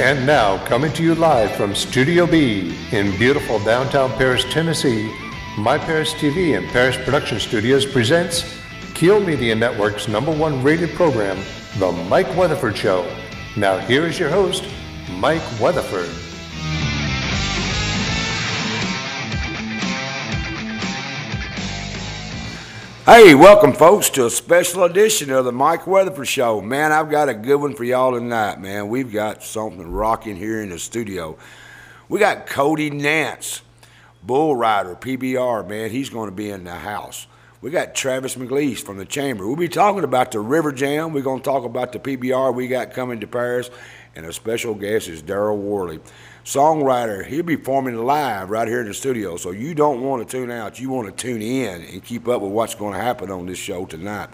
And now, coming to you live from Studio B in beautiful downtown Paris, Tennessee, My Paris TV and Paris Production Studios presents Keel Media Network's #1 rated program, The Mike Weatherford Show. Now here is your host, Mike Weatherford. Hey, welcome folks to a special edition of the Mike Weatherford Show. Man, I've got a good one for y'all tonight, man. We've got something rocking here in the studio. We got Cody Nance, bull rider, PBR, man. He's going to be in the house. We got Travis McLeese from the Chamber. We'll be talking about the River Jam. We're going to talk about the PBR we got coming to Paris. And a special guest is Darryl Worley, songwriter. He'll be performing live right here in the studio, so you don't want to tune out. You want to tune in and keep up with what's going to happen on this show tonight.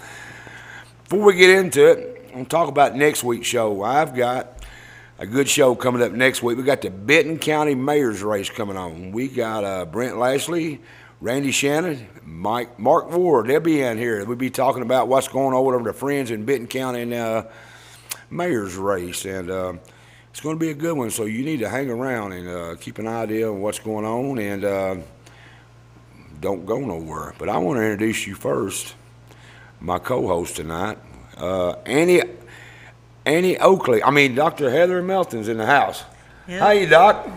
Before we get into it, I'm going to talk about next week's show. I've got a good show coming up next week. We got the Benton County Mayor's Race coming on. We got Brent Lashley, Randy Shannon, Mark Ward. They'll be in here. We'll be talking about what's going on with their friends in Benton County Mayor's Race, and it's going to be a good one, so you need to hang around and keep an idea on what's going on, and don't go nowhere. But I want to introduce you first, my co-host tonight, Annie Oakley. Dr. Heather Melton's in the house. Yep. How you, Doc?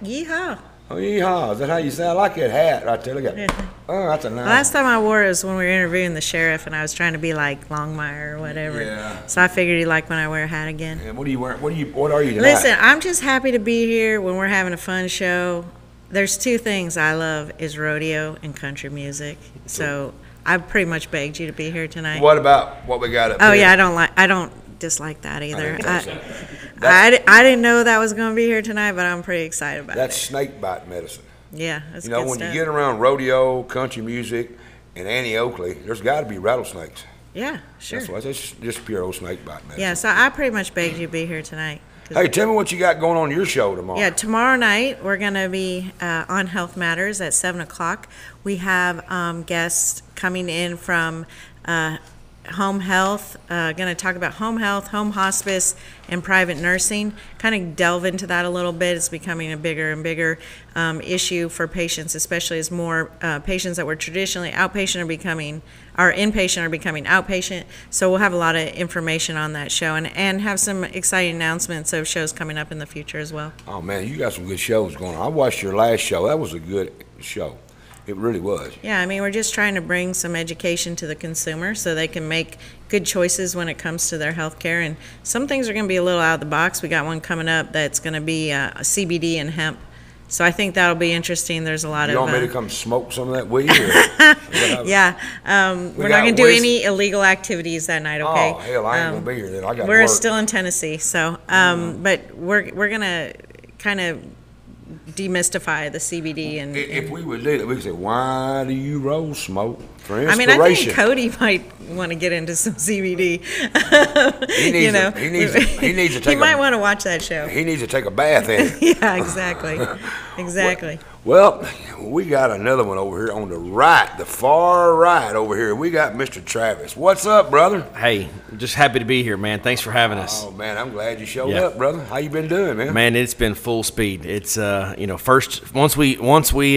Yeehaw. Oh, yeehaw. Is that how you sound? I like that hat right there. Look at it. Oh, that's a nice. Last time I wore it was when we were interviewing the sheriff, and I was trying to be like Longmire or whatever. Yeah. So I figured he'd like when I wear a hat again. And what are you wearing? What are you tonight? Listen, I'm just happy to be here when we're having a fun show. There's two things I love is rodeo and country music. So I pretty much begged you to be here tonight. What about what we got up here? Oh yeah, I don't dislike that either. I didn't know that was going to be here tonight, but I'm pretty excited about it. That's snake bite medicine. Yeah, that's You know, good when stuff. you get around rodeo, country music, and Annie Oakley, there's got to be rattlesnakes. Yeah, sure. That's why it's just pure old snake bite medicine. Yeah, so I pretty much begged you to be here tonight. Hey, tell me what you got going on your show tomorrow. Yeah, tomorrow night we're going to be on Health Matters at 7 o'clock. We have guests coming in from home health, going to talk about home health, home hospice, and private nursing. Kind of delve into that a little bit. It's becoming a bigger and bigger issue for patients, especially as more patients that were traditionally outpatient are inpatient are becoming outpatient. So we'll have a lot of information on that show and have some exciting announcements of shows coming up in the future as well. Oh, man, you got some good shows going on. I watched your last show. That was a good show. It really was. Yeah, we're just trying to bring some education to the consumer so they can make good choices when it comes to their health care. And some things are going to be a little out of the box. We got one coming up that's going to be a CBD and hemp So I think that'll be interesting. There's a lot You of. want me to come smoke some of that weed? Yeah, we're not going to do any illegal activities that night. Okay. Oh hell, I ain't gonna be here then. I got. We're work. still in Tennessee, so but we're going to kind of demystify the CBD and. If we would do that, we could say, "Why do you roll smoke?" For I inspiration. mean, I think Cody might want to get into some CBD. He needs he needs to take. He might want to watch that show. He needs to take a bath in it. Yeah, exactly, exactly. Well, we got another one over here on the right, the far right over here. We got Mr. Travis. What's up, brother? Hey, just happy to be here, man. Thanks for having us. Oh man, I'm glad you showed up, brother. How you been doing, man? Man, it's been full speed. It's first once we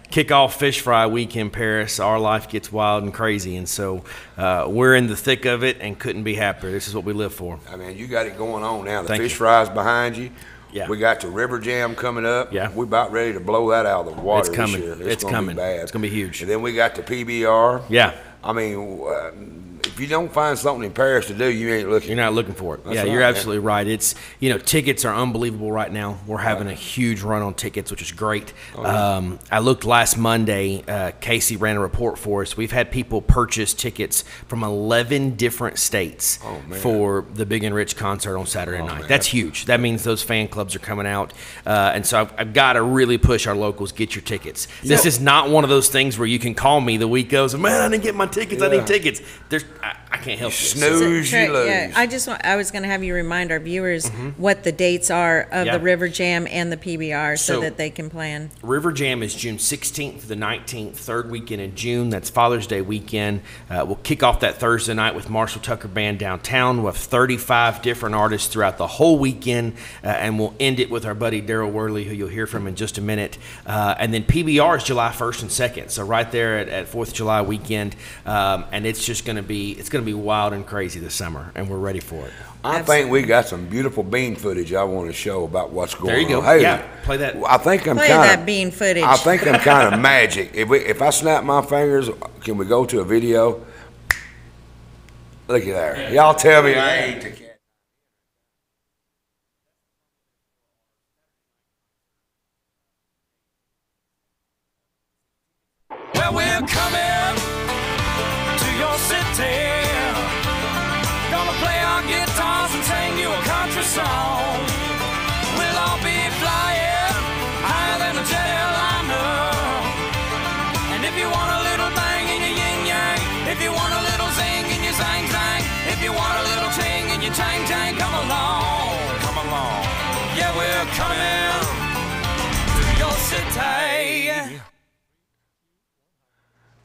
kick off Fish Fry Week in Paris, our life gets wild and crazy, and so we're in the thick of it and couldn't be happier. This is what we live for. I mean, you got it going on now. The Thank Fish you. Fry's behind you. Yeah. We got the River Jam coming up. Yeah. We're about ready to blow that out of the water It's coming. this year. It's gonna coming. Be bad. It's gonna be huge. And then we got the PBR. Yeah. I mean, if you don't find something in Paris to do, you ain't looking. You're not looking for it. That's Yeah, right, you're man. absolutely right. It's tickets are unbelievable right now. We're having a huge run on tickets, which is great. I looked last Monday. Casey ran a report for us. We've had people purchase tickets from 11 different states for the Big and Rich concert on Saturday night. Man. That's huge. That means those fan clubs are coming out, and so I've got to really push our locals. Get your tickets. This is not one of those things where you can call me the week goes, man, I didn't get my tickets. I need tickets. I can't help you. Snooze, you lose. Yeah, I was going to have you remind our viewers what the dates are of the River Jam and the PBR so that they can plan. River Jam is June 16th to the 19th, third weekend in June. That's Father's Day weekend. We'll kick off that Thursday night with Marshall Tucker Band downtown. We'll have 35 different artists throughout the whole weekend, and we'll end it with our buddy Darryl Worley, who you'll hear from in just a minute. And then PBR is July 1st and 2nd, so right there at 4th of July weekend, and it's just going to be wild and crazy this summer, and we're ready for it. I think we got some beautiful bean footage I want to show about what's going on. There you go. Hey, Yeah, play that. I think I'm Play kind that of bean footage. I think I'm kind of magic. If I snap my fingers, can we go to a video? Look at there. Y'all tell me I ain't the cat. Well, we're coming to your city. Gonna play our guitars and sing you a country song. We'll all be flying higher than a jet airliner. And if you want a little bang in your yin yang, if you want a little zing in your zang zang, if you want a little ting in your chang chang, come along, come along. Yeah, we're coming to your city.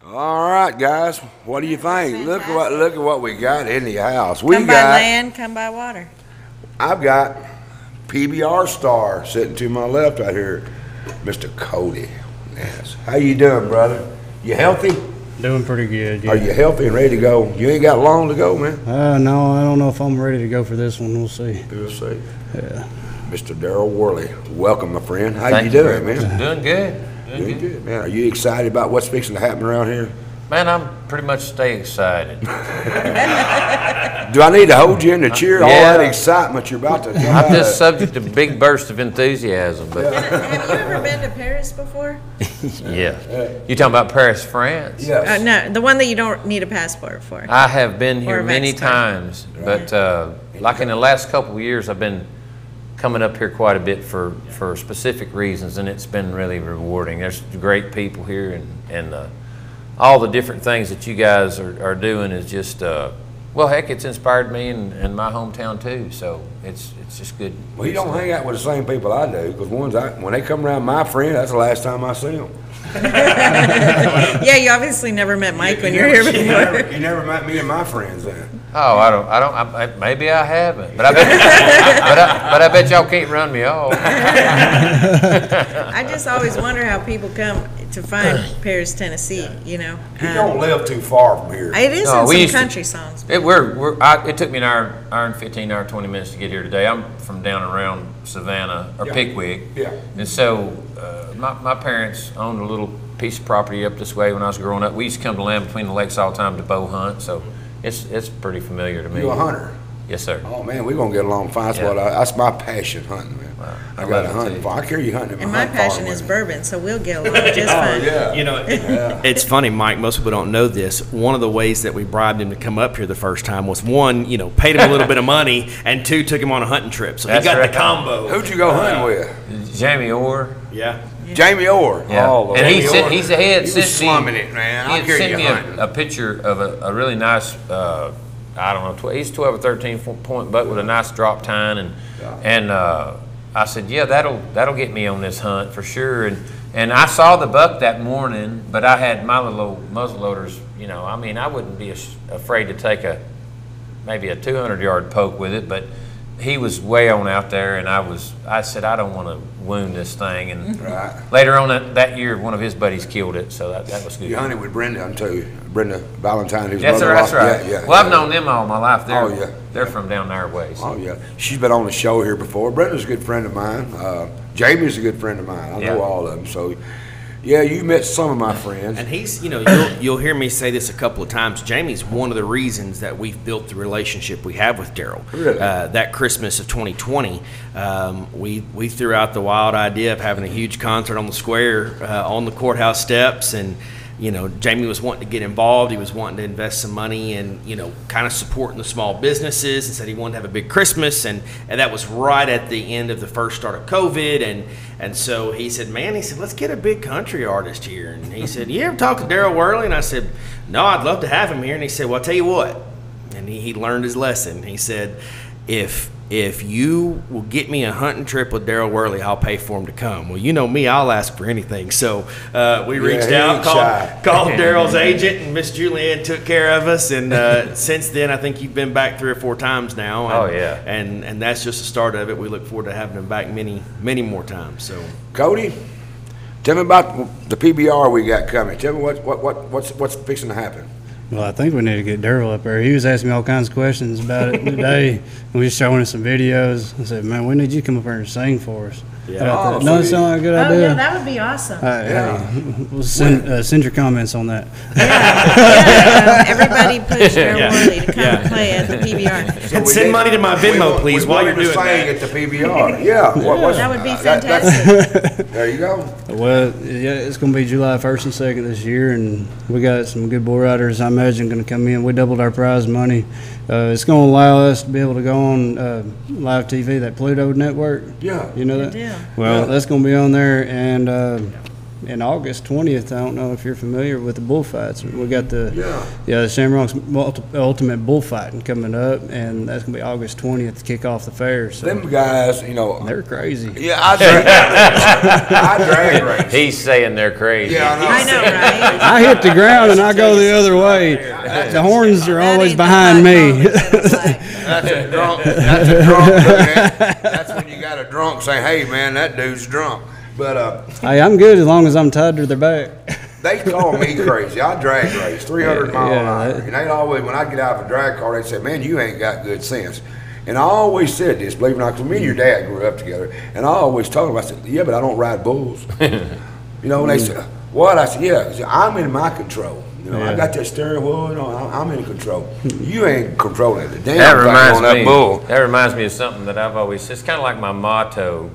All right, guys. What do you think? Look at what we got in the house. We Come by got. land, come by water. I've got PBR star sitting to my left right here, Mr. Cody Nance. How you doing, brother? You healthy? Doing pretty good. Yeah. Are you healthy and ready to go? You ain't got long to go, man. No, I don't know if I'm ready to go for this one. We'll see. We'll see. Yeah. Mr. Darryl Worley, welcome, my friend. How Thank you you doing, very man? much. Doing good. Doing good, man. Are you excited about what's fixing to happen around here? Man, I'm pretty much stay excited. Do I need to hold you in the chair? All Yeah. that excitement you're about to come I'm out just of. subject to big burst of enthusiasm, but Have you ever been to Paris before? yeah. You talking about Paris, France? Yes. No, the one that you don't need a passport for. I have been here Or many Mexico. times, but like in the last couple of years, I've been coming up here quite a bit for specific reasons, and it's been really rewarding. There's great people here, and all the different things that you guys are doing is just, well, heck, it's inspired me in my hometown too, so it's just good. Well, you don't hang out with the same people I do, because when they come around my friend, that's the last time I see them. Yeah, you obviously never met Mike when you were here before. You never met me and my friends then. Oh, maybe I haven't, but I bet, but I bet y'all can't run me off. I just always wonder how people come to find Paris, Tennessee, you know. You don't live too far from here. It is No, in we some used to- country songs. It took me an hour and 15, hour 20 minutes to get here today. I'm from down around Savannah or Yeah. Pickwick, Yeah. and so my parents owned a little piece of property up this way when I was growing up. We used to come to land between the lakes all the time to bow hunt, so it's pretty familiar to me. You a hunter? Yes, sir. Oh man, we're gonna get along fine. Yeah. That's my passion, hunting, man. I got a hunting farm. I carry you hunting. And my passion is bourbon, so we'll get along just fine. Yeah. You know, it's funny, Mike. Most people don't know this. One of the ways that we bribed him to come up here the first time was, one, you know, paid him a little bit of money, and two, took him on a hunting trip. So he got the combo. Who'd you go hunting with? Jamie Orr. Yeah. Jamie Orr. Yeah. Oh, and he Jamie Orr. he had sent slumming me, it, man. He I had carry sent you me hunting. a picture of a really nice, I don't know, he's 12 or 13 point buck with a nice drop tine, and I said, yeah, that'll get me on this hunt for sure. And I saw the buck that morning, but I had my little old muzzle loaders. You know, I mean, I wouldn't be afraid to take maybe a 200-yard poke with it, but he was way on out there, and I said, I don't want to wound this thing. And later on that year, one of his buddies killed it, so that was good. You hunted with Brenda, I'll tell you. Brenda Valentine, whose That's mother right. Yeah, well, I've known them all my life. Yeah. They're from down our ways. Oh, yeah. She's been on the show here before. Brenda's a good friend of mine. Jamie's a good friend of mine. I know all of them. So, yeah, you met some of my friends. And he's, you know, you'll hear me say this a couple of times. Jamie's one of the reasons that we've built the relationship we have with Darryl. Really? That Christmas of 2020, we threw out the wild idea of having a huge concert on the square, on the courthouse steps, and you know, Jamie was wanting to get involved. He was wanting to invest some money and, you know, kind of supporting the small businesses, and said he wanted to have a big Christmas. And that was right at the end of the first start of COVID. And so he said, let's get a big country artist here. And he said, you ever talk to Darryl Worley? And I said, no, I'd love to have him here. And he said, well, I'll tell you what. And he learned his lesson. He said, if you will get me a hunting trip with Darryl Worley, I'll pay for him to come. Well, you know me, I'll ask for anything. So we reached out, called Darryl's agent, and Miss Julianne took care of us. And since then, I think you've been back 3 or 4 times now. And, And that's just the start of it. We look forward to having him back many, many more times. So, Cody, tell me about the PBR we got coming. Tell me what's fixing to happen. Well, I think we need to get Darryl up there. He was asking me all kinds of questions about it today, and we was showing us some videos. I said, man, we need you to come up here and sing for us. Yeah. That doesn't sound like a good idea? Yeah, that would be awesome. We'll send your comments on that. Everybody push Darryl Worley to come play at the PBR. And send money to my Venmo, please, while you're doing that. At the PBR. Yeah. That would be fantastic. There you go. Well, yeah, it's going to be July 1st and 2nd this year, and we got some good bull riders, I imagine, going to come in. We doubled our prize money. It's going to allow us to be able to go on live TV, that Pluto network. Yeah. You know that? Good deal. Well, that's going to be on there, and in August 20th, I don't know if you're familiar with the bullfights. We got the Shamrock's Ultimate Bullfighting coming up, and that's going to be August 20th to kick off the fair. So them guys, you know, they're crazy. Yeah, I drag race. He's saying they're crazy. Yeah, I know, right? I hit the ground and I go the other way. The horns are always behind me. That's a drunk. That's when you got a drunk saying, "Hey, man, that dude's drunk." But hey, I'm good as long as I'm tied to their back. they call me crazy. I drag race 300 mile an hour, and they always, when I get out of a drag car, they say, "Man, you ain't got good sense." And I always said this, believe it or not, because me and your dad grew up together, and I always told them, I said, "Yeah, but I don't ride bulls." You know, and they said, "What?" I said, "Yeah, I'm in my control. You know, I got that steering wheel. You know, I'm in control. You ain't controlling the damn thing on that bull." That reminds me of something that I've always. It's kind of like my motto.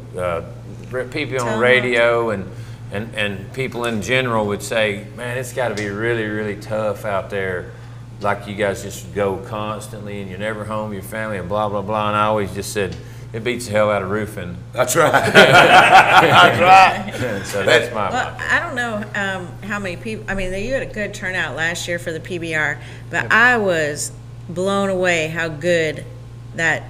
People on radio and people in general would say, "Man, it's got to be really, really tough out there. Like you guys just go constantly and you're never home with your family and blah blah blah." And I always just said, it beats the hell out of roofing. That's right. That's right. So that's my. Well, I don't know how many people. I mean, you had a good turnout last year for the PBR, but I was blown away how good that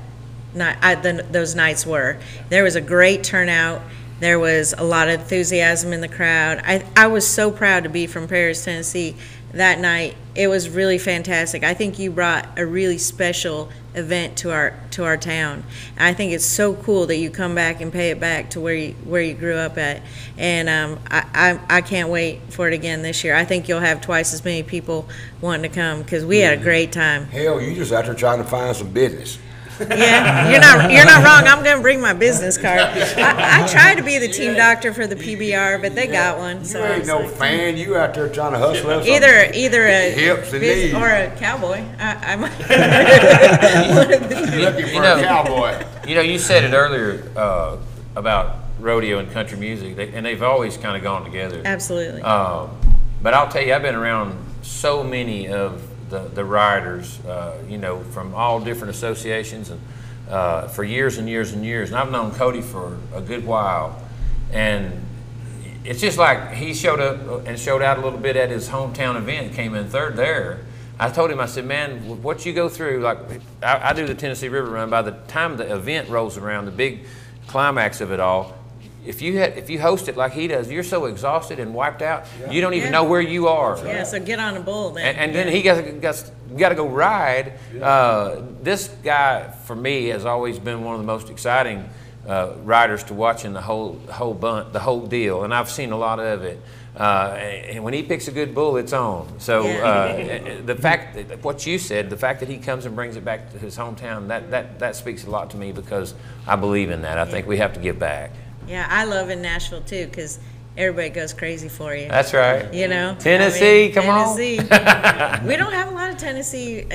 those nights were. There was a great turnout. There was a lot of enthusiasm in the crowd. I was so proud to be from Paris, Tennessee that night. It was really fantastic. I think you brought a really special event to our town. And I think it's so cool that you come back and pay it back to where you grew up at. And I can't wait for it again this year. I think you'll have twice as many people wanting to come because we had a great time. Hell, you just out there trying to find some business. Yeah, you're not wrong. I'm going to bring my business card. I tried to be the team doctor for the PBR, but they got one. So you ain't no fan. You out there trying to hustle up either a hips and knees or a cowboy. I'm looking for a cowboy. You know, you said it earlier. about rodeo and country music, and they've always kind of gone together. Absolutely. But I'll tell you, I've been around so many of the riders, you know, from all different associations, and for years and years and years. And I've known Cody for a good while, and it's just like he showed up and showed out a little bit at his hometown event, came in third there. I told him, I said, man, what you go through, like I do the Tennessee River Run. By the time the event rolls around, the big climax of it all, if you host it like he does, you're so exhausted and wiped out, you don't even know where you are. Yeah, so get on a bull then. And then he got to go ride. This guy, for me, has always been one of the most exciting riders to watch in the whole deal, and I've seen a lot of it. And when he picks a good bull, it's on. So the fact that what you said, the fact that he comes and brings it back to his hometown, that speaks a lot to me, because I believe in that. I think we have to give back. Yeah, I love in Nashville too, because everybody goes crazy for you. That's right. You know, Tennessee, come on. We don't have a lot of Tennessee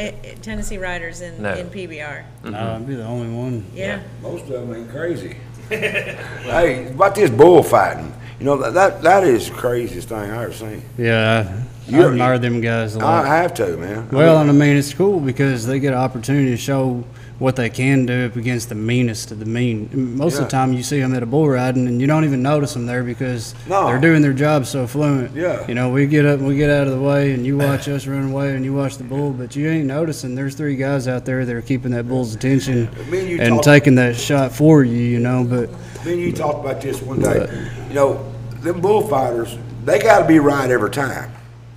riders in PBR. No, I'd be the only one. Yeah. Most of them ain't crazy. Hey, about this bullfighting, you know, that is the craziest thing I ever seen. Yeah, I admire them guys a lot. I have to, man. Well, and I mean, it's cool because they get an opportunity to show what they can do up against the meanest of the mean. Most of the time you see them at a bull riding and you don't even notice them there because they're doing their job so fluent. Yeah. You know, we get up and we get out of the way and you watch us run away and you watch the bull, but you ain't noticing there's three guys out there that are keeping that bull's attention and taking that shot for you, you know. But me and you talked about this one day. You know, them bullfighters, they got to be right every time.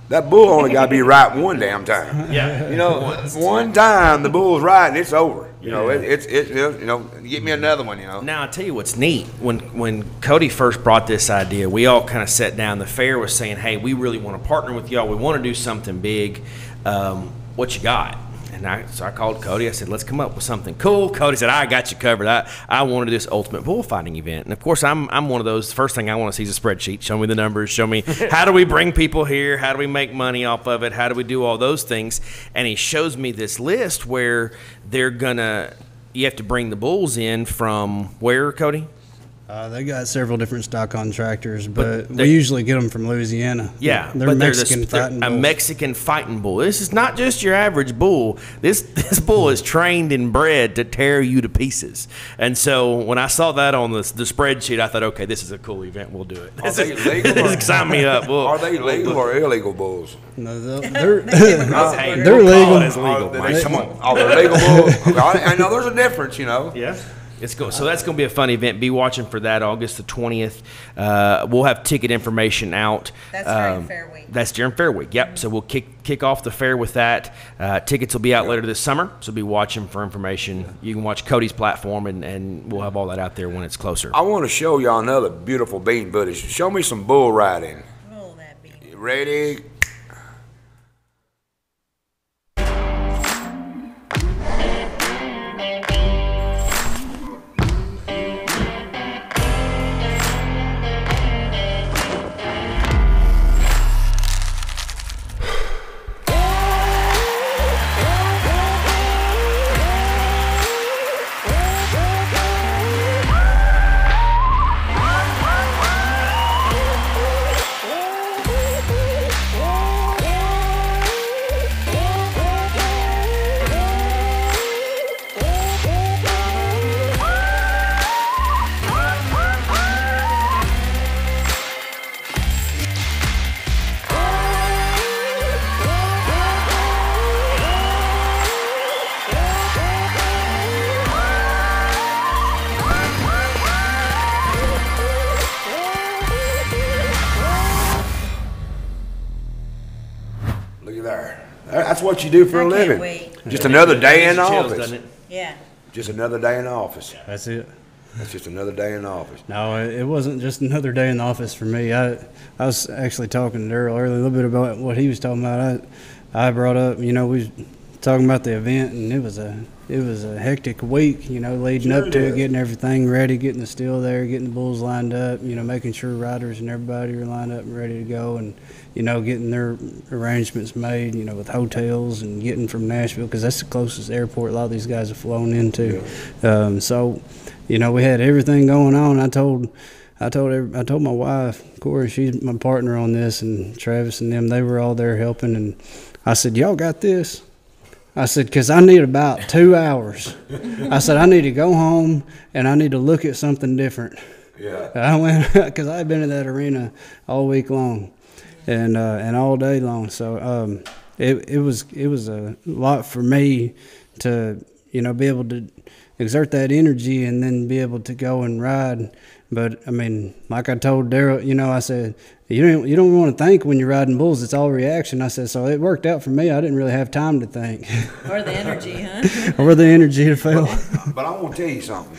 That bull only got to be right one damn time. Yeah. You know, one time the bull's right and it's over. You know, it's you know, get me another one, you know. Now, I'll tell you what's neat. When Cody first brought this idea, we all kind of sat down. The fair was saying, hey, we really want to partner with y'all. We want to do something big. What you got? And so I called Cody. I said, let's come up with something cool. Cody said, I got you covered. I wanted this ultimate bullfighting event. And, of course, I'm one of those. The first thing I want to see is a spreadsheet. Show me the numbers. Show me how do we bring people here? How do we make money off of it? How do we do all those things? And he shows me this list where you have to bring the bulls in from where, Cody? They got several different stock contractors, but we usually get them from Louisiana. Yeah, they're Mexican fighting bulls. A Mexican fighting bull. This is not just your average bull. This bull is trained and bred to tear you to pieces. And so when I saw that on the spreadsheet, I thought, okay, this is a cool event. We'll do it. Are they legal? This sign me up. Are they legal or illegal bulls? No, they're they're legal. It's legal, Mike. Come on. Oh, they're legal bulls. I know there's a difference, you know. Yeah. It's go. So that's going to be a fun event. Be watching for that August the 20th. We'll have ticket information out. That's during Fair Week. That's during Fair Week. Yep. So we'll kick off the fair with that. Tickets will be out later this summer. So be watching for information. You can watch Cody's platform, and we'll have all that out there when it's closer. I want to show y'all another beautiful bean footage. Show me some bull riding. Roll that bean. Ready? That's what you do for a living. Wait. Just another day in office. Doesn't it? Yeah. Just another day in office. That's it. That's just another day in office. No, it wasn't just another day in the office for me. I was actually talking to Darryl earlier a little bit about what he was talking about. I brought up, we was talking about the event, and it was a hectic week, leading up to it, getting everything ready, getting the still there, getting the bulls lined up, making sure riders and everybody are lined up and ready to go, and getting their arrangements made, with hotels and getting from Nashville, because that's the closest airport a lot of these guys have flown into. So, we had everything going on. I told my wife, Corey, she's my partner on this, and Travis and them, they were all there helping. And I said, y'all got this? I said, because I need about 2 hours. I said, I need to go home and I need to look at something different. Yeah. I went, because I had been in that arena all week long and all day long. So it was a lot for me to, be able to exert that energy and then be able to go and ride. But I mean, like I told Darryl, I said, you don't want to think when you're riding bulls. It's all reaction. I said, so it worked out for me. I didn't really have time to think. Or the energy, huh? Or the energy to feel. But I want to tell you something.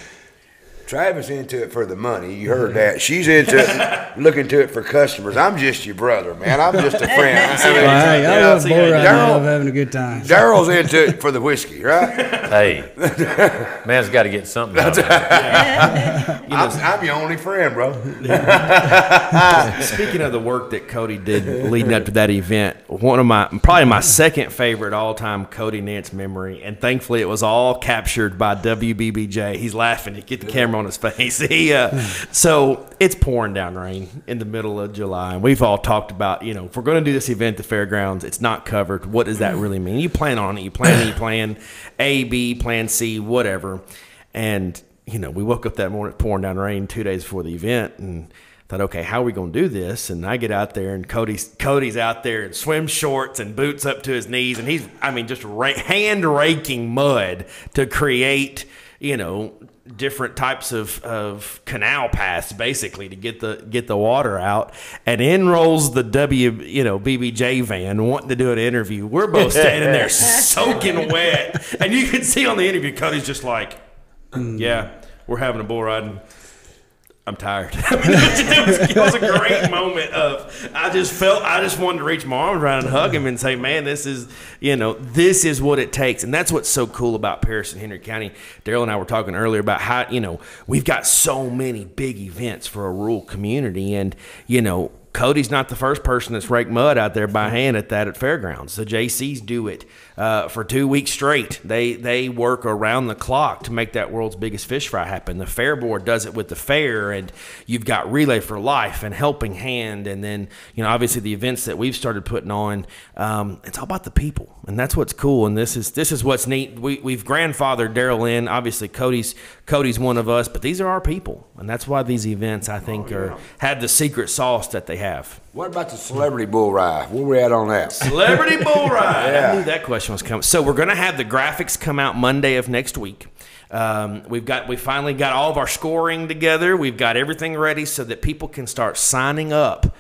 Travis into it for the money. You heard that. She's into it, looking to it for customers. I'm just your brother, man. I'm just a friend. I love bull riding. I love having a good time. Darryl's into it for the whiskey, right? Hey, man's got to get something out of it. I'm your only friend, bro. Speaking of the work that Cody did leading up to that event, probably my second favorite all-time Cody Nance memory, and thankfully it was all captured by WBBJ. He's laughing. He get the camera on his face. So it's pouring down rain in the middle of July, and we've all talked about, if we're going to do this event at the fairgrounds, it's not covered. What does that really mean? You plan on it. You plan A, B, plan C, whatever. And, we woke up that morning pouring down rain 2 days before the event and thought, okay, how are we going to do this? And I get out there, and Cody's out there in swim shorts and boots up to his knees, and he's, just hand raking mud to create, different types of canal paths basically to get the water out. And in rolls the BBJ van wanting to do an interview. We're both standing there soaking wet, and you can see on the interview Cody's just like, yeah, we're having a bull ride and I'm tired. It was a great moment of, I just wanted to reach my arms around and hug him and say, man, this is what it takes. And that's what's so cool about Paris and Henry County. Darryl and I were talking earlier about how, we've got so many big events for a rural community. And, Cody's not the first person that's raked mud out there by hand at fairgrounds. The JCs do it for 2 weeks straight. They work around the clock to make that world's biggest fish fry happen. The fair board does it with the fair, and you've got Relay for Life and Helping Hand, and then obviously the events that we've started putting on. It's all about the people, and that's what's cool. And this is what's neat. We've grandfathered Darryl in. Obviously Cody's one of us, but these are our people, and that's why these events I think have the secret sauce that they have. What about the celebrity bull ride? Where we at on that? Celebrity bull ride. Yeah. I knew that question was coming. So we're going to have the graphics come out Monday of next week. We finally got all of our scoring together. We've got everything ready so that people can start signing up.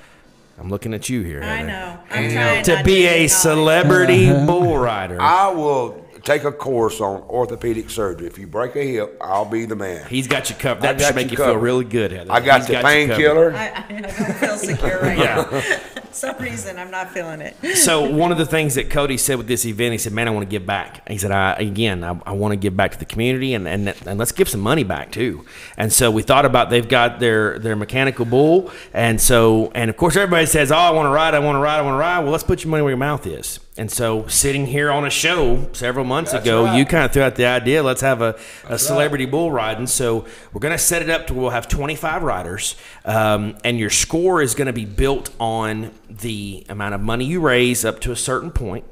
I'm looking at you here, Heather. I know. I'm trying to be a celebrity bull rider. I will take a course on orthopedic surgery. If you break a hip, I'll be the man. He's got you covered. That should make you feel really good, Heather. I got the painkiller. I don't feel secure right now. For some reason, I'm not feeling it. So one of the things that Cody said with this event, he said, man, I want to give back. He said, I want to give back to the community, and let's give some money back too. And so we thought about, they've got their mechanical bull, and of course everybody says, oh, I want to ride. Well, let's put your money where your mouth is. And so sitting here on a show several months ago, you kind of threw out the idea, let's have a celebrity bull ride. And so we're going to set it up to, we'll have 25 riders, and your score is going to be built on the amount of money you raise up to a certain point,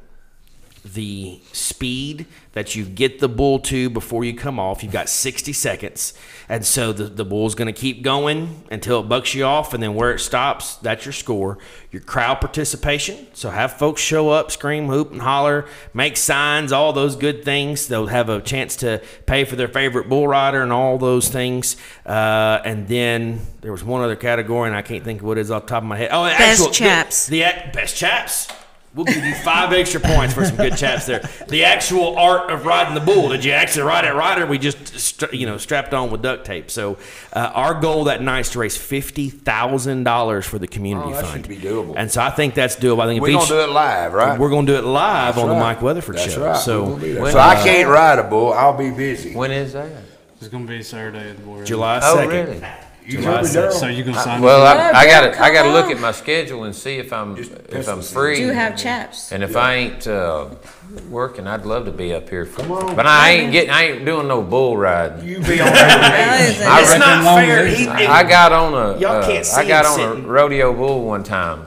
the speed that you get the bull to before you come off. You've got 60 seconds. And so the bull's going to keep going until it bucks you off, and then where it stops, that's your score. Your crowd participation, so have folks show up, scream, hoop, and holler, make signs, all those good things. They'll have a chance to pay for their favorite bull rider and all those things. And then there was one other category, and I can't think of what it is off the top of my head. Oh, best chaps. The best chaps. We'll give you 5 extra points for some good chaps there. The actual art of riding the bull. Did you actually ride it right, or we just strapped on with duct tape? So our goal that night is to raise $50,000 for the community fund. That should be doable. And so I think that's doable. I think we're going to do it live, right? We're going to do it live on the Mike Weatherford That's show. Right. So I can't ride a bull. I'll be busy. When is that? It's going to be Saturday at the board. July 2nd. Oh, really? You tell me, Darryl. So you can sign Well, up. I got Come to look on. at my schedule and see if I'm pencil free. Do you have chaps? And if I ain't working, I'd love to be up here. But I ain't doing no bull riding. You be on there. It's reckon not long fair. ways. I got on Y'all can't see I got him on sitting. a rodeo bull one time.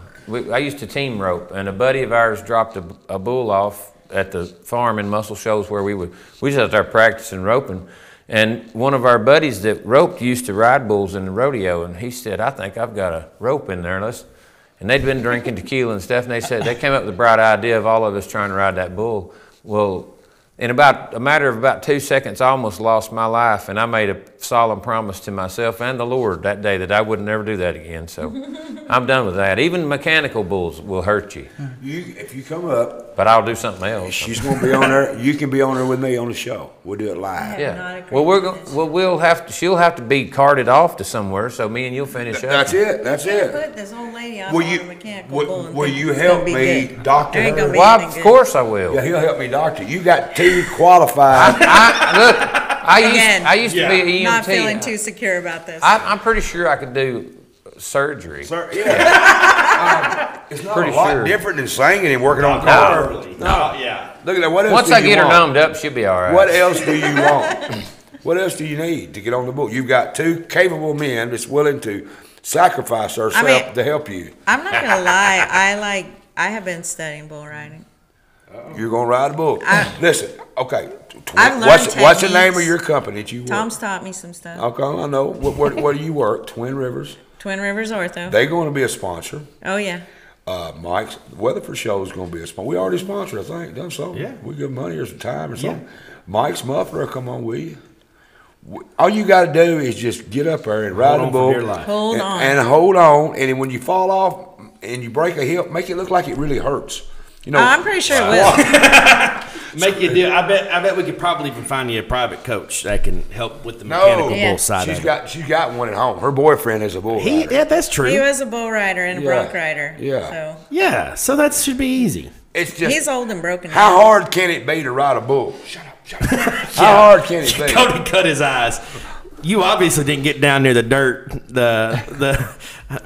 I used to team rope, and a buddy of ours dropped a bull off at the farm in Muscle Shoals where we was out there practicing roping. And one of our buddies that roped used to ride bulls in the rodeo, and he said, I think I've got a rope in there. And they'd been drinking tequila and stuff, and they said they came up with the bright idea of all of us trying to ride that bull. Well, in about a matter of about 2 seconds, I almost lost my life, and I made a solemn promise to myself and the Lord that day that I would never do that again. So I'm done with that. Even mechanical bulls will hurt you, If you come up, but I'll do something else. she's going to be on there. You can be on there with me on the show. We'll do it live. Yeah. Well, we'll have to. She'll have to be carted off to somewhere, so me and you'll finish up. That's it. That's it. Put this old lady on Will a you, mechanical bull and will think you it's help gonna be me good. doctor Ain't gonna her? be Well, anything of course I will. Yeah, he'll help me doctor. You got 2 qualified. I used to be an EMT. Not feeling too secure about this. I'm pretty sure I could do surgery. Sir, yeah. It's not Pretty a lot sure. different than singing and working on cars. No, yeah. Look at that. What else Once do I you get her want? numbed up, she'll be all right. What else do you want? What else do you need to get on the boat? You've got 2 capable men that's willing to sacrifice herself to help you. I'm not gonna lie. I have been studying bull riding. You're gonna ride a bull. Listen, okay. I've learned What's the name of techniques. your company that you work? Tom's taught me some stuff. Okay, I know. Where do you work? Twin Rivers. Twin Rivers Ortho. They're going to be a sponsor. Oh yeah. Mike's Weatherford Show is going to be a sponsor. We already sponsored, I think. Done so. Yeah. We give money or some time or something. Mike's Muffler, come on, will you? All you got to do is just get up there and ride on a for bull. dear life. Hold and, on. and hold on. And then when you fall off and you break a hip, make it look like it really hurts. You know, I'm pretty sure it will. Make you do. I bet we could probably even find you a private coach that can help with the mechanical No, bull side she's of got one at home. Her boyfriend is a bull rider. Yeah, that's true. He was a bull rider and a Yeah. bronc rider. Yeah. So Yeah, so that should be easy. It's just he's old and broken. how now. hard can it be to ride a bull? Shut up. How hard can it be? Cody cut his eyes. You obviously didn't get down near the dirt.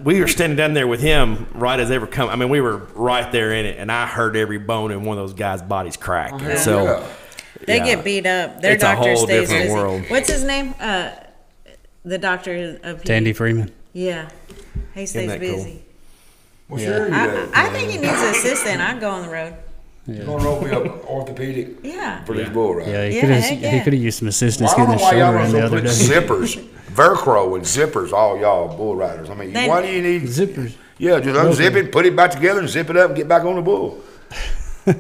We were standing down there with him right as they were coming. I mean, we were right there in it, and I heard every bone in one of those guys' bodies crack. And so Yeah. They yeah. get beat up. Their It's a doctor whole stays different busy. world. What's his name? The doctor of Tandy Freeman. Yeah, he stays that cool? busy. Well, sure you do. I think he needs an assistant. I'd go on the road. You're going to roll me up orthopedic Yeah. for these bull riders. Yeah, he Yeah, could heck yeah. have used some assistance Well, I getting don't his know why y'all shoulder in the don't other put day. zippers, Velcro and zippers, all y'all bull riders. I mean, Then- why do you need Zippers. Yeah, just unzip it, put it back together, and zip it up, and get back on the bull.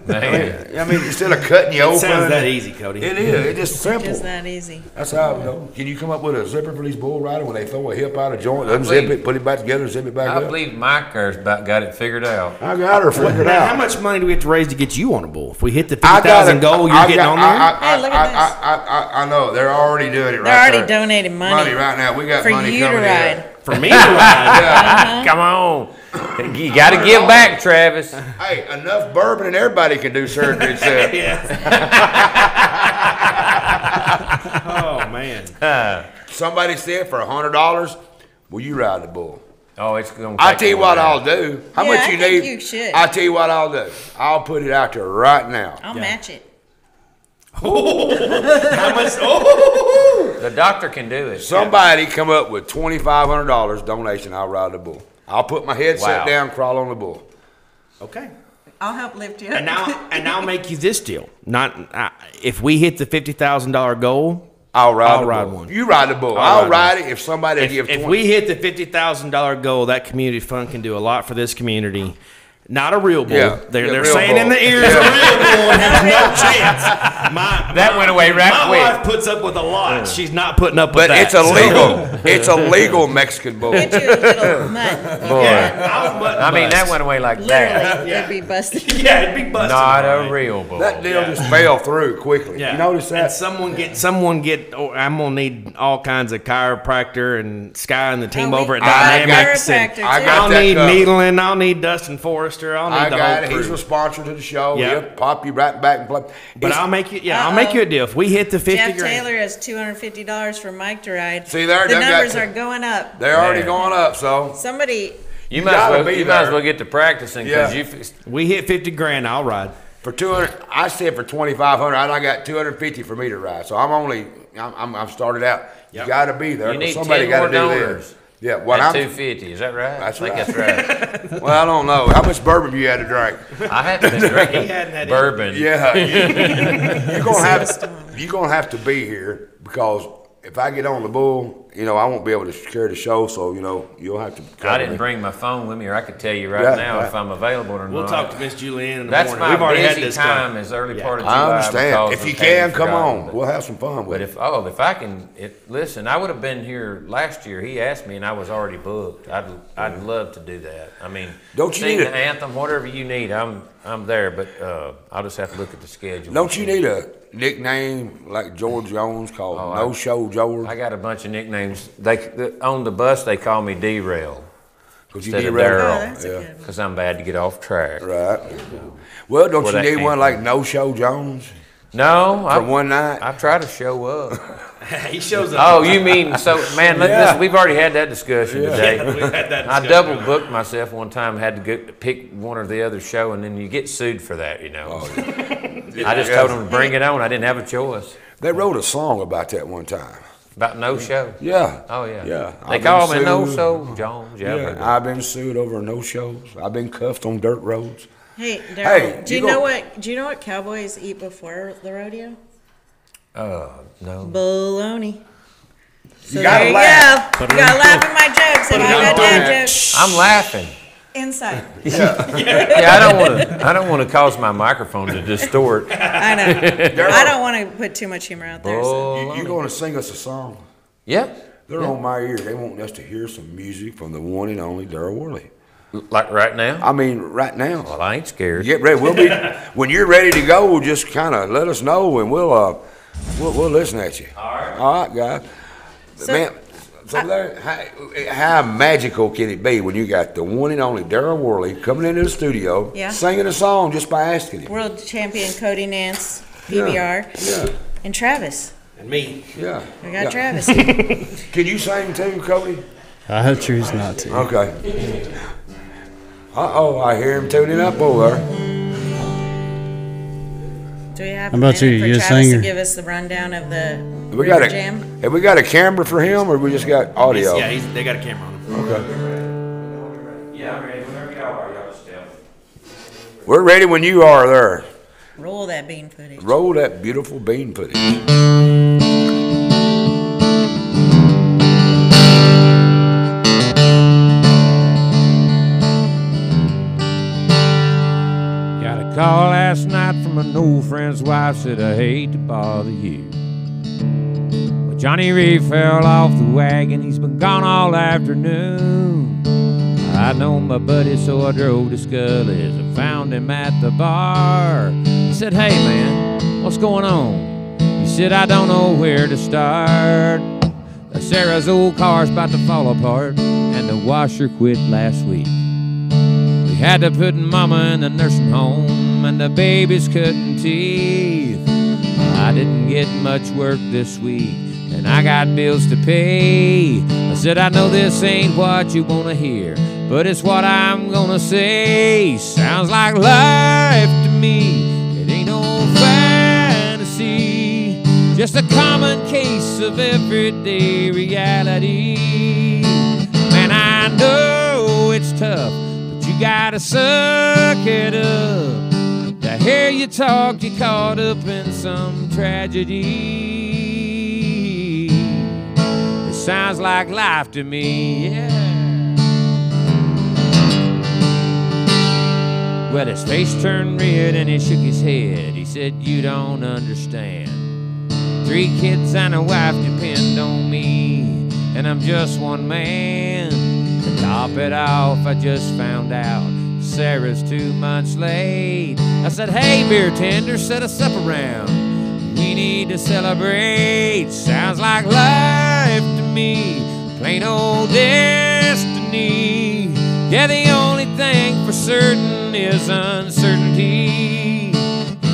Man. I mean, instead of cutting you open. sounds that easy, Cody. It is. It's just simple. Just that easy. That's how, can you come up with a zipper for these bull riders when they throw a hip out of joint, unzip it, put it back together, zip it back I up? believe Mike there's about got it figured out. I got her figured Now, out. how much money do we have to raise to get you on a bull? If we hit the I got 50,000 it. goal, you're I getting got- on there? Hey, look at I know. They're already doing it right They're already there. donating money. Money right now. We got for money you to coming ride. in. For me to ride. Come on. You got to give back, Travis. Hey, enough bourbon and everybody can do surgery. Except. Oh, man. Somebody said for $100, will you ride the bull? Oh, it's going to I'll tell you what I'll do. How Yeah, much I you think need? you should. I'll tell you what I'll do. I'll put it out there right now. I'll match it. How much? Oh! The doctor can do it. Somebody come up with $2,500 donation, I'll ride the bull. I'll put my headset Wow. down, crawl on the bull. Okay. I'll help lift you up. And now make you this deal. Not if we hit the $50,000 goal, I'll ride I'll the ride bull. one. You ride the bull. I'll I'll ride ride it if somebody gives if 20. we hit the $50,000 goal, that community fund can do a lot for this community. Not a real bull. Yeah, They're real saying bull. in the ears a real bull and there's no chance. That went away right my quick. wife puts up with a lot. She's not putting up with But that. it's illegal. It's a legal Mexican bull. Get you a little nut. I mean, that went away like that. Literally, it'd be busted. Yeah, it'd be busted. Not right. a real bull. That deal just fell through quickly. Yeah. You notice that? And someone get. Oh, I'm gonna need all kinds of chiropractor and Sky and the team Oh, over at I got Dynamics. chiropractor, And I got I'll that need covered. needling. I'll need Dustin Forrest. Worcester. I'll need I the got whole it. crew. He's a sponsor to the show. Yep. He'll pop you right back and play. But I'll make you. Yeah, I'll make you a deal. If we hit the 50 Jeff grand. Taylor has $250 for Mike to ride. See there, the they got numbers to- are going up. They're already going up, so. Somebody, You gotta might be as there. well get to practicing because Yeah. We hit 50 grand. I'll ride. For 200, I said for 2,500, I got 250 for me to ride. So I'm started out. Yep. You got to be there. You need Somebody 10 got to more do donors. this. Yeah, what at I'm. 250. Is that right? That's I think right. that's right. Well, I don't know. How much bourbon you had to drink? I haven't been drinking He hadn't had bourbon. Yeah, you're gonna have to be here because if I get on the bull, I won't be able to carry the show. So you'll have to. I didn't bring my phone with me, or I could tell you right Yeah, now right. if I'm available or We'll not. talk to Miss Julianne in the That's morning. my We've already had busy this time is early part of July. I understand. because If of you Katie can, come forgotten, on. but- We'll have some fun with But if I can, listen, I would have been here last year. He asked me, and I was already booked. I'd love to do that. I mean, Don't you sing need the anthem, whatever you need. I'm there, but I'll just have to look at the schedule. Don't you need a nickname like George Jones called No Show George? I got a bunch of nicknames. On the bus they call me D-Rail Because you instead need of oh, Darryl, that's a good one. because I'm bad to get off track. Right. Well, don't Well, you that need one ain't- like No Show Jones No, for one night? I try to show up. He shows up. Oh, you mean so, man? Yeah. Listen, we've already had that discussion today. We've had that I discussion. double booked myself one time. Had to go pick one or the other show, and then you get sued for that. I just told them to bring it on. I didn't have a choice. They wrote a song about that one time. About no show. Yeah. Oh yeah. Yeah. They I've call been me No sued. Show Jones. Yeah. I've heard Yeah, that. I've been sued over no shows. I've been cuffed on dirt roads. hey, Darryl, Hey, do you you know go- what cowboys eat before the rodeo? No. Bologna. So You gotta there you laugh. go. You gotta laugh at my jokes. If I got dad jokes I'm laughing. inside. Yeah, I don't want to cause my microphone to distort. I know. I don't want to put too much humor out there. So. You going to sing us a song? Yep. They're on my ear. They want us to hear some music from the one and only Darryl Worley. Like right now? I mean, right now. Well, I ain't scared. Get ready. We'll be when you're ready to go. We'll just kind of let us know, and we'll listen at you. All right, guys. So- Man, how magical can it be when you got the one and only Darryl Worley coming into the studio, Yeah. singing a song just by asking him? World champion Cody Nance, PBR, Yeah, and Travis. And me. yeah. We got yeah. Travis. Can you sing too, Cody? I choose not to. Okay. Uh-oh, I hear him tuning up over there. Do we have How about a minute you? for You a Travis singer? to give us the rundown of the We got River a, Jam? have we got a camera for him, or we just got audio? Yeah, they got a camera on him. Okay. Yeah, I'm ready. Whenever y'all are, y'all just tell me. We're ready when you are there. Roll that bean footage. Roll that beautiful bean footage. Got a call last night from an old friend's wife, said I hate to bother you. Well, Johnny Ray fell off the wagon, he's been gone all afternoon. I know my buddy, so I drove to Scully's and found him at the bar. He said, hey man, what's going on? He said, I don't know where to start. Sarah's old car's about to fall apart, and the washer quit last week. We had to put Mama in the nursing home, and the baby's cutting teeth. I didn't get much work this week, and I got bills to pay. I said, I know this ain't what you wanna hear, but it's what I'm gonna say. Sounds like life to me. It ain't no fantasy, just a common case of everyday reality. Man, I know it's tough, but you gotta suck it up. To hear you talk, you caught up in some tragedy. It sounds like life to me, yeah. Well, his face turned red and he shook his head. He said, you don't understand. 3 kids and a wife depend on me, and I'm just one man. To top it off, I just found out Sarah's 2 months late. I said, hey, beer tender, set us up around. We need to celebrate. Sounds like life to me, plain old destiny. Yeah, the only thing for certain is uncertainty.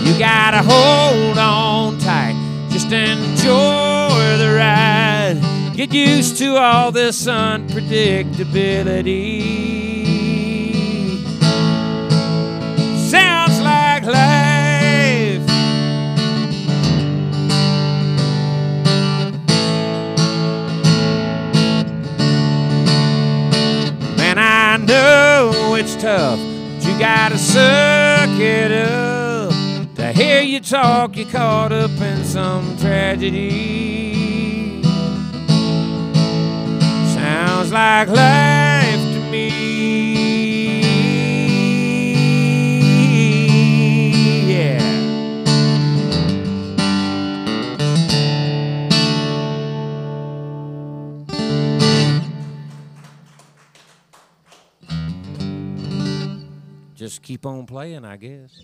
You gotta hold on tight, just enjoy the ride. Get used to all this unpredictability. Sounds like life. Man, I know it's tough, but you gotta suck it up. To hear you talk, you're caught up in some tragedy. Sounds like life to me. Yeah. Just keep on playing, I guess.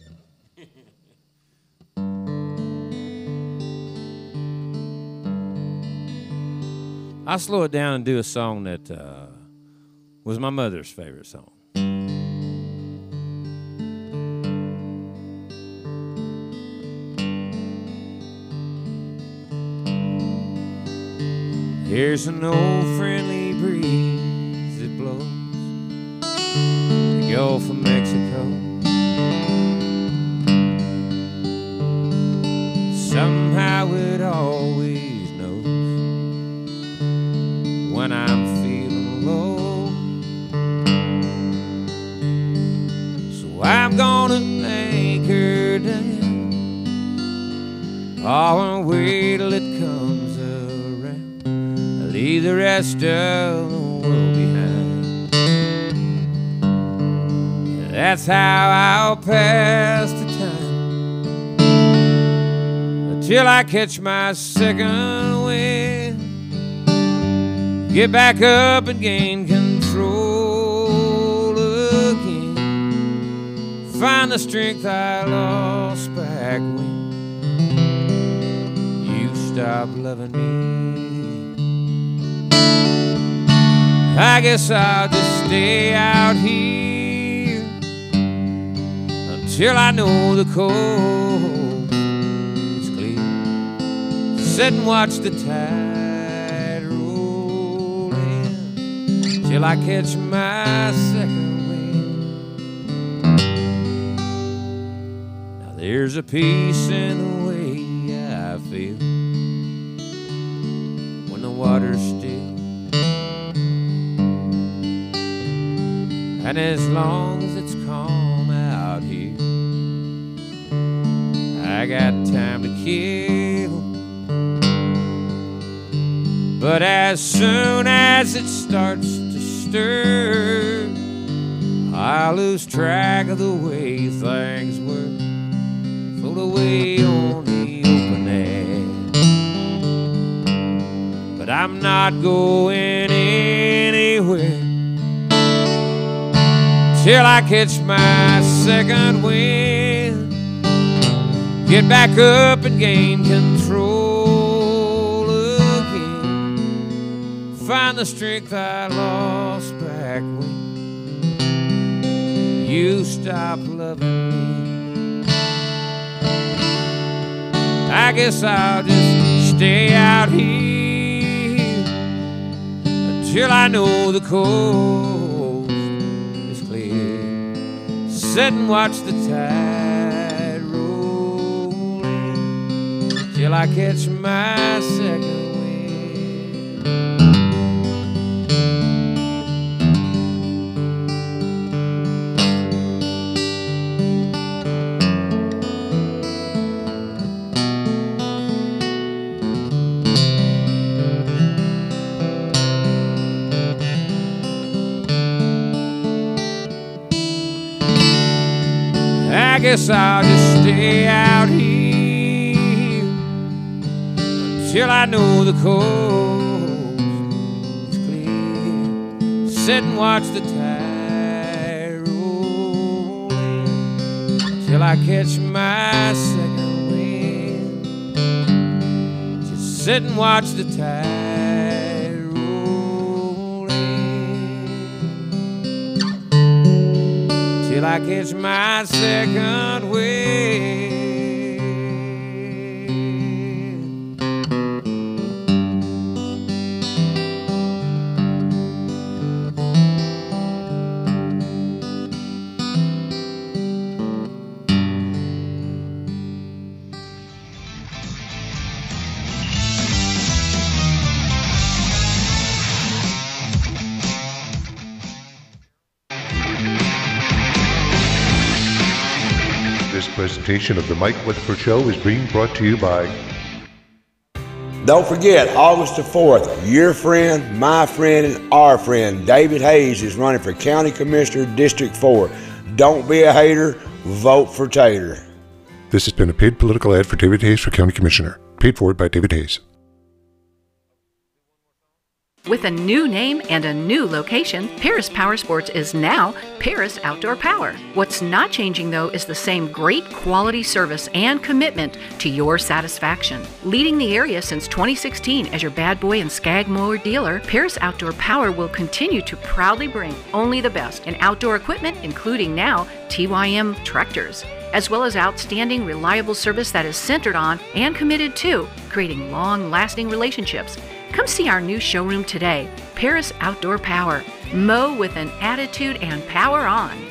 I'll slow it down and do a song that was my mother's favorite song. Here's an old friendly breeze that blows the Gulf of Mexico. Somehow it always knows when I'm feeling low. So I'm gonna anchor down, oh, and wait till it comes around. I'll leave the rest of the world behind. Yeah, that's how I'll pass the time till I catch my second wind. Get back up and gain control again. Find the strength I lost back when you stopped loving me. I guess I'll just stay out here until I know the coast is clear. Sit and watch the tide roll in till I catch my second wind. Now there's a peace in the way I feel when the water's still. And as long as it's calm out here, I got time to kill. But as soon as it starts to stir, I lose track of the way things were. Float away on the open air. But I'm not going anywhere till I catch my second wind. Get back up and gain control again. Find the strength I lost back when you stopped loving me. I guess I'll just stay out here until I know the coast is clear. Sit and watch the tide roll in till I catch my second wind. I guess I'll just stay out here until I know the coast is clear. Sit and watch the tide roll in till I catch my second wind. Just sit and watch the tide roll in feel like it's my second wind. This presentation of the Mike Weatherford Show is being brought to you by... Don't forget, August the 4th, your friend, my friend, and our friend, David Hayes, is running for County Commissioner, District 4. Don't be a hater, vote for Tater. This has been a paid political ad for David Hayes for County Commissioner. Paid for by David Hayes. With a new name and a new location, Paris Power Sports is now Paris Outdoor Power. What's not changing, though, is the same great quality service and commitment to your satisfaction. Leading the area since 2016 as your bad boy and skag mower dealer, Paris Outdoor Power will continue to proudly bring only the best in outdoor equipment, including now TYM tractors, as well as outstanding, reliable service that is centered on and committed to creating long-lasting relationships. Come see our new showroom today, Paris Outdoor Power. Mow with an attitude and power on.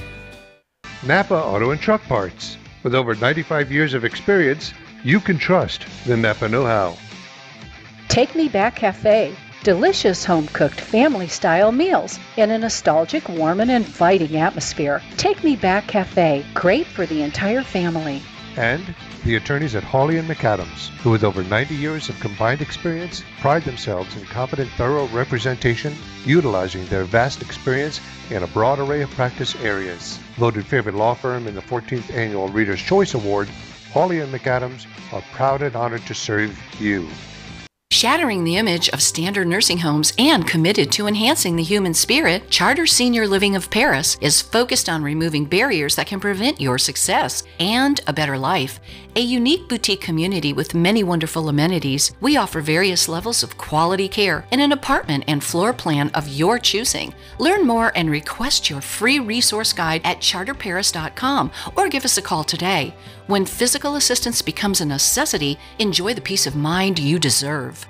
Napa Auto and Truck Parts. With over 95 years of experience, you can trust the Napa know-how. Take Me Back Cafe. Delicious home-cooked family-style meals in a nostalgic, warm, and inviting atmosphere. Take Me Back Cafe. Great for the entire family. And the attorneys at Hawley & McAdams, who with over 90 years of combined experience, pride themselves in competent, thorough representation, utilizing their vast experience in a broad array of practice areas. Voted favorite law firm in the 14th Annual Reader's Choice Award, Hawley & McAdams are proud and honored to serve you. Shattering the image of standard nursing homes and committed to enhancing the human spirit, Charter Senior Living of Paris is focused on removing barriers that can prevent your success and a better life. A unique boutique community with many wonderful amenities, we offer various levels of quality care in an apartment and floor plan of your choosing. Learn more and request your free resource guide at charterparis.com or give us a call today. When physical assistance becomes a necessity, enjoy the peace of mind you deserve.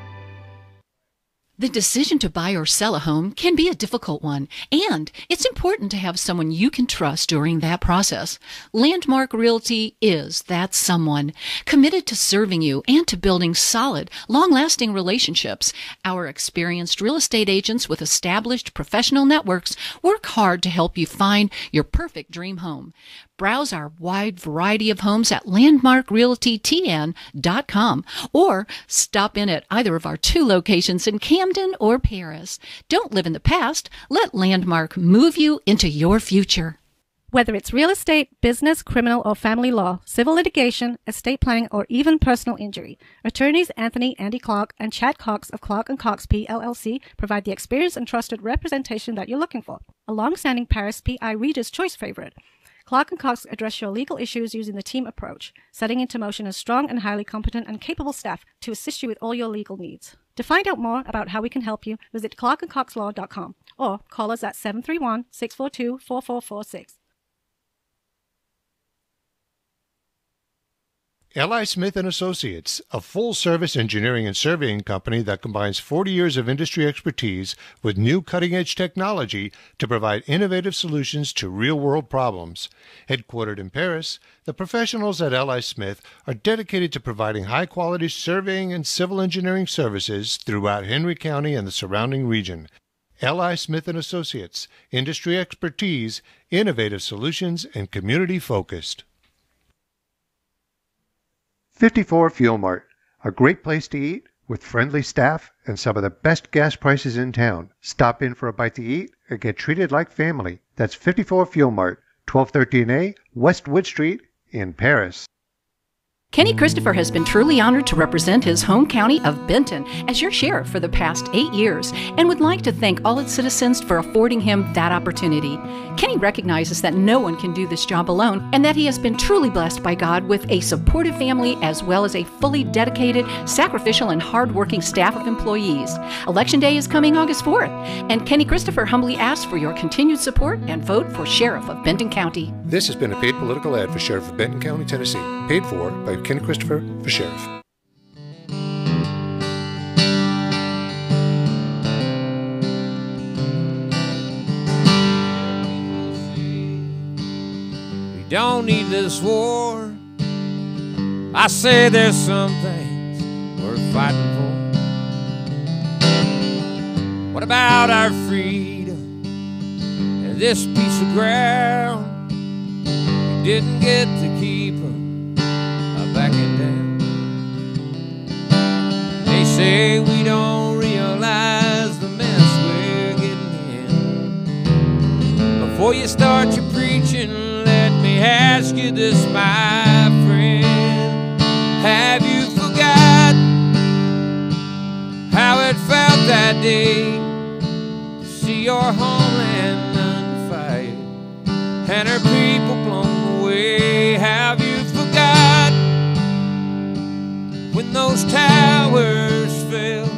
The decision to buy or sell a home can be a difficult one, and it's important to have someone you can trust during that process. Landmark Realty is that someone, committed to serving you and to building solid, long-lasting relationships. Our experienced real estate agents with established professional networks work hard to help you find your perfect dream home. Browse our wide variety of homes at landmarkrealtytn.com or stop in at either of our 2 locations in Camden or Paris. Don't live in the past. Let Landmark move you into your future. Whether it's real estate, business, criminal, or family law, civil litigation, estate planning, or even personal injury, attorneys Andy Clark and Chad Cox of Clark & Cox PLLC provide the experience and trusted representation that you're looking for. A long-standing Paris PI Reader's Choice favorite, Clark & Cox address your legal issues using the team approach, setting into motion a strong and highly competent and capable staff to assist you with all your legal needs. To find out more about how we can help you, visit clarkandcoxlaw.com or call us at 731-642-4446. L.I. Smith & Associates, a full-service engineering and surveying company that combines 40 years of industry expertise with new cutting-edge technology to provide innovative solutions to real-world problems. Headquartered in Paris, the professionals at L.I. Smith are dedicated to providing high-quality surveying and civil engineering services throughout Henry County and the surrounding region. L.I. Smith & Associates, industry expertise, innovative solutions, and community-focused. 54 Fuel Mart, a great place to eat with friendly staff and some of the best gas prices in town. Stop in for a bite to eat or get treated like family. That's 54 Fuel Mart, 1213A West Wood Street in Paris. Kenny Christopher has been truly honored to represent his home county of Benton as your sheriff for the past 8 years and would like to thank all its citizens for affording him that opportunity. Kenny recognizes that no one can do this job alone and that he has been truly blessed by God with a supportive family as well as a fully dedicated, sacrificial, and hardworking staff of employees. Election Day is coming August 4th, and Kenny Christopher humbly asks for your continued support and vote for Sheriff of Benton County. This has been a paid political ad for Sheriff of Benton County, Tennessee, paid for by Kenny Christopher for Sheriff. We don't need this war. I say there's some things worth fighting for. What about our freedom and this piece of ground? We didn't get to keep them backing down. They say we don't realize the mess we're getting in. Before you start your preaching, let me ask you this, my friend. Have you forgotten how it felt that day to see your homeland under fire and her people blown away? Have you forgotten when those towers fell?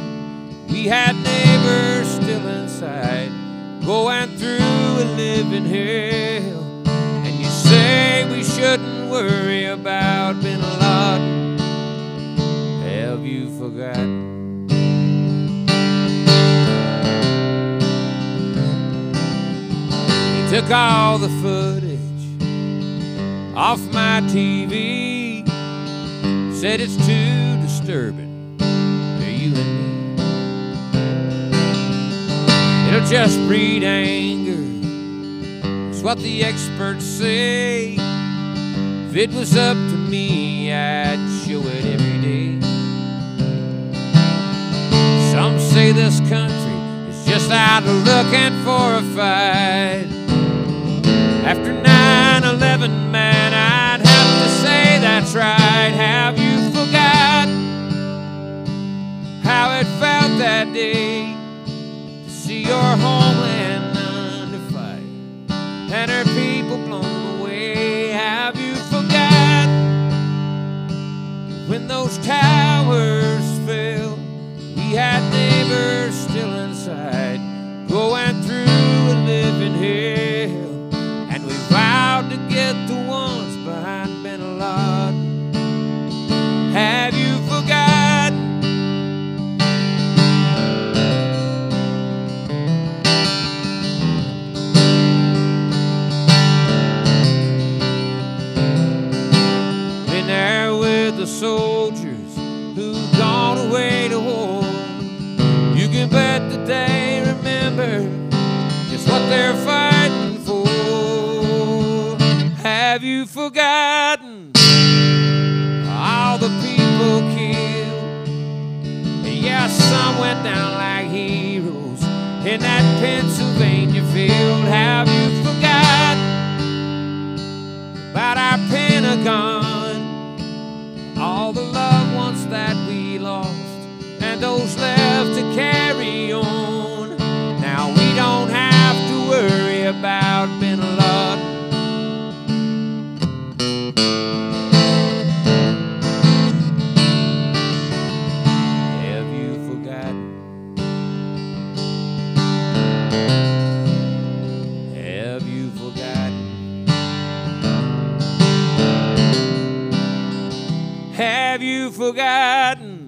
We had neighbors still inside, going through a living hell. And you say we shouldn't worry about Bin Laden. Have you forgotten? He took all the footage off my TV, said it's too disturbing for you and me. It'll just breed anger, it's what the experts say. If it was up to me, I'd show it every day. Some say this country is just out looking for a fight. After 9/11, man, I'd have to say that's right. Have you forgotten how it felt that day to see your homeland under fire and her people blown away? Have you forgotten when those towers fell? We had neighbors still inside, going through a living hell. And we vowed to get the ones behind Bin Laden. Have you forgotten? Been there with the soldiers who've gone away to war. You can bet that they remember just what they're fighting for. Have you forgotten all the people killed? Yeah, some went down like heroes in that Pennsylvania field. Have you forgotten about our Pentagon? All the loved ones that we lost and those left to carry on. Now we don't have to worry about Bin Laden. Have you forgotten? Have you forgotten? Have you forgotten?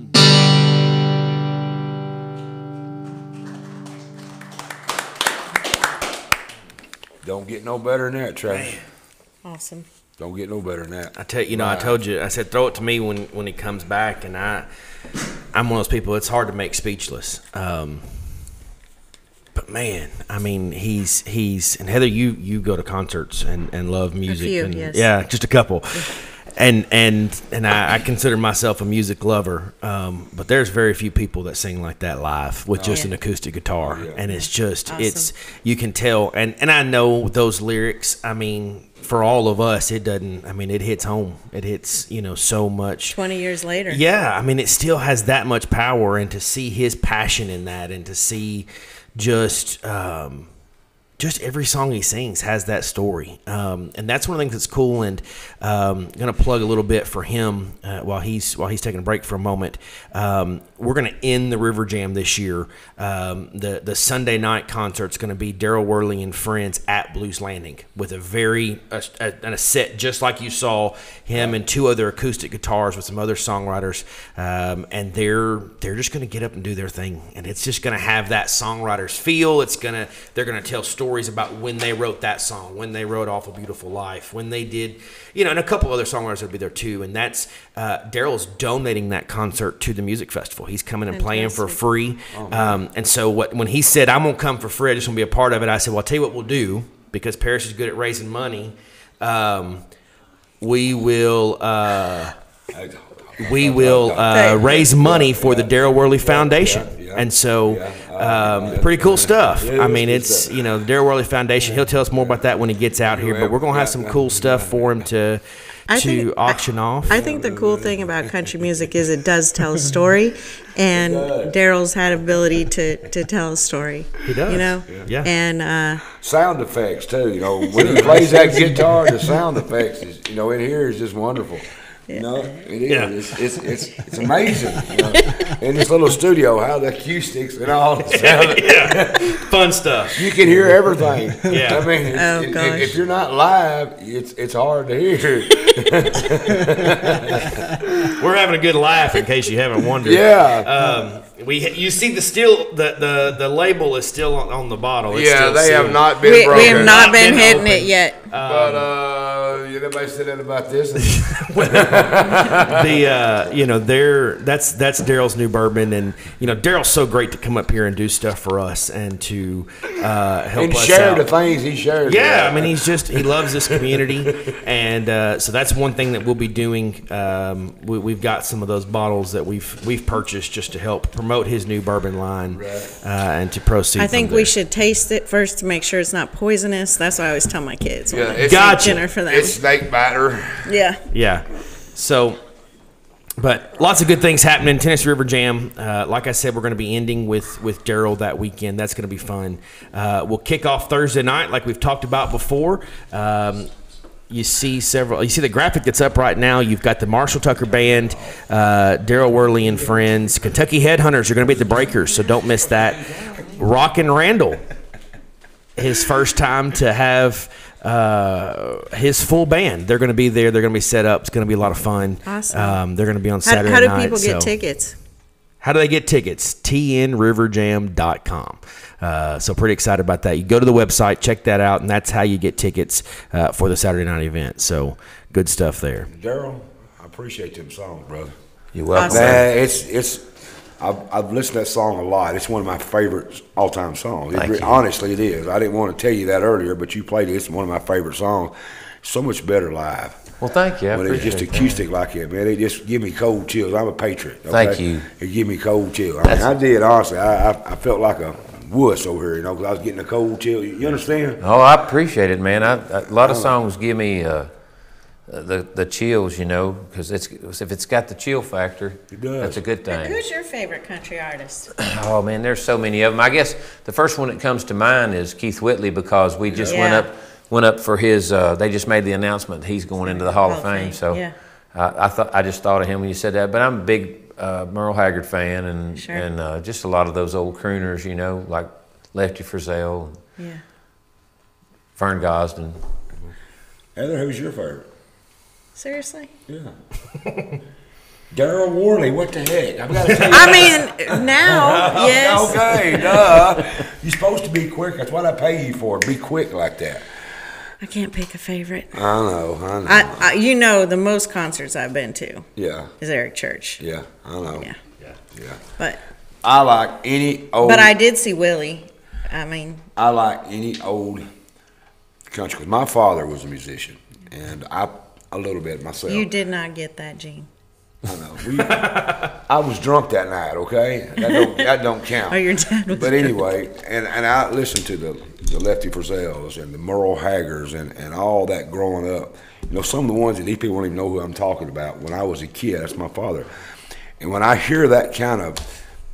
Don't get no better than that, Trey. Awesome. Don't get no better than that. I tell you, I told you, I said, throw it to me when he comes back, and I'm one of those people. It's hard to make speechless. But man, I mean, he's and Heather, you go to concerts and love music. A few, and yes. Yeah, just a couple. I consider myself a music lover, but there's very few people that sing like that live with just an acoustic guitar, and it's just awesome. you can tell, and I know those lyrics. I mean, for all of us, it doesn't. I mean, it hits home. It hits so much. 20 years later. Yeah, I mean, it still has that much power, and to see his passion in that, and to see just every song he sings has that story, and that's one of the things that's cool. And gonna plug a little bit for him while he's taking a break for a moment. We're gonna end the River Jam this year. The Sunday night concert's gonna be Darryl Worley and friends at Blues Landing with a set just like you saw him and 2 other acoustic guitars with some other songwriters, and they're just gonna get up and do their thing, and it's just gonna have that songwriters feel. They're gonna tell stories about when they wrote that song, when they wrote Awful Beautiful Life, when they did, and a couple other songwriters will be there too. And that's Darryl's donating that concert to the music festival. He's coming and playing for free. And so when he said, "I'm gonna come for free, I just want to be a part of it," I said, "Well, I'll tell you what we'll do, because Paris is good at raising money. We will raise money for the Darryl Worley Foundation." And so, pretty cool stuff. I mean, it's, the Darryl Worley Foundation. He'll tell us more about that when he gets out here, but we're going to have some cool stuff for him to auction off. I think the cool thing about country music is it does tell a story, and Darryl's had ability to tell a story. He does. Yeah. And sound effects too. When he plays that guitar, the sound effects is, in here is just wonderful. Yeah. It is. It's amazing. In this little studio, how the acoustics and all the sound. Fun stuff. You can hear everything. Yeah. I mean, if you're not live, it's hard to hear. We're having a good laugh, in case you haven't wondered. Yeah. You see the label is still on the bottle. It's still they sealed. have not been broken. we have not been hitting it yet. But nobody said that about this. That's Darryl's new bourbon, and Darryl's so great to come up here and do stuff for us and to help and us share out. the things he shares. Yeah, I mean, he loves this community, and so that's one thing that we'll be doing. We've got some of those bottles that we've purchased just to help promote his new bourbon line, and to proceed. I think from we there. should taste it first to make sure it's not poisonous. That's what I always tell my kids. Yeah, It's gotcha. dinner for them. It's snake batter. Yeah. Yeah. So, but lots of good things happening. Tennessee River Jam. Like I said, we're going to be ending with Darryl that weekend. That's going to be fun. We'll kick off Thursday night, like we've talked about before. You see the graphic that's up right now. You've got the Marshall Tucker Band, Darryl Worley and friends. Kentucky Headhunters are going to be at the Breakers, so don't miss that. Rockin' Randall, his first time to have his full band. They're going to be there. They're going to be set up. It's going to be a lot of fun. Awesome. They're going to be on Saturday night. night. How do people get tickets? How do they get tickets? tnriverjam.com. So pretty excited about that. You go to the website, check that out, and that's how you get tickets for the Saturday night event. So good stuff there. Darryl, I appreciate them songs, brother. You're welcome. Awesome. I've listened to that song a lot. It's one of my favorite all-time songs. Thank you. Honestly, it is. I didn't want to tell you that earlier, but you played it. It's one of my favorite songs. So much better live. Well, thank you. I When it's just appreciate acoustic like it, man. It just give me cold chills. I'm a patriot. Okay? Thank you. It give me cold chills. I did, honestly. I felt like a wuss over here, because I was getting a cold chill. You understand? Oh, I appreciate it, man. A lot of songs give me the chills, because if it's got the chill factor, It does. that's a good thing. Who's your favorite country artist? Oh man, there's so many of them. I guess the first one that comes to mind is Keith Whitley, because we just Yeah. went up for his. They just made the announcement he's going into the Hall of Fame. So yeah. I just thought of him when you said that. But I'm a big Merle Haggard fan, and Sure. and just a lot of those old crooners, like Lefty Frizzell, and Yeah. Vern Gosdin. Heather, who's your favorite? Seriously? Yeah. Darryl Worley, what the heck? I've got to tell you. I mean, now, yes. Okay, duh. You're supposed to be quick. That's what I pay you for. Be quick like that. I can't pick a favorite. I know. The most concerts I've been to Yeah, is Eric Church. yeah, I know. Yeah. Yeah. But I like any old. but I did see Willie. I mean, I like any old country. 'Cause my father was a musician, and a little bit myself. You did not get that, Gene. I know. I was drunk that night. Okay, that don't count. Oh, your dad was. But anyway, and I listened to the Lefty Frizzells and the Merle Haggers and all that growing up. You know, some of the ones that these people don't even know who I'm talking about. When I was a kid, that's my father. And when I hear that kind of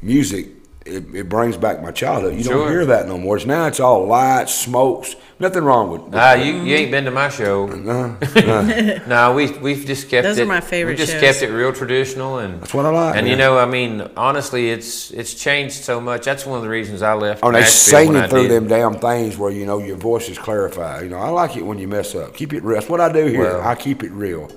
music, it brings back my childhood. You don't hear that no more. Now it's all lights, smokes. Nothing wrong with you ain't been to my show. No, we've just kept Those it. are my favorite We just shows. kept it real traditional, and that's what I like. And you know, I mean, honestly, it's changed so much. That's one of the reasons I left. Oh, they Nashville when I singing through did. them damn things where you know your voice is clarified. You know, I like it when you mess up. Keep it real. That's what I do here. Well, I keep it real.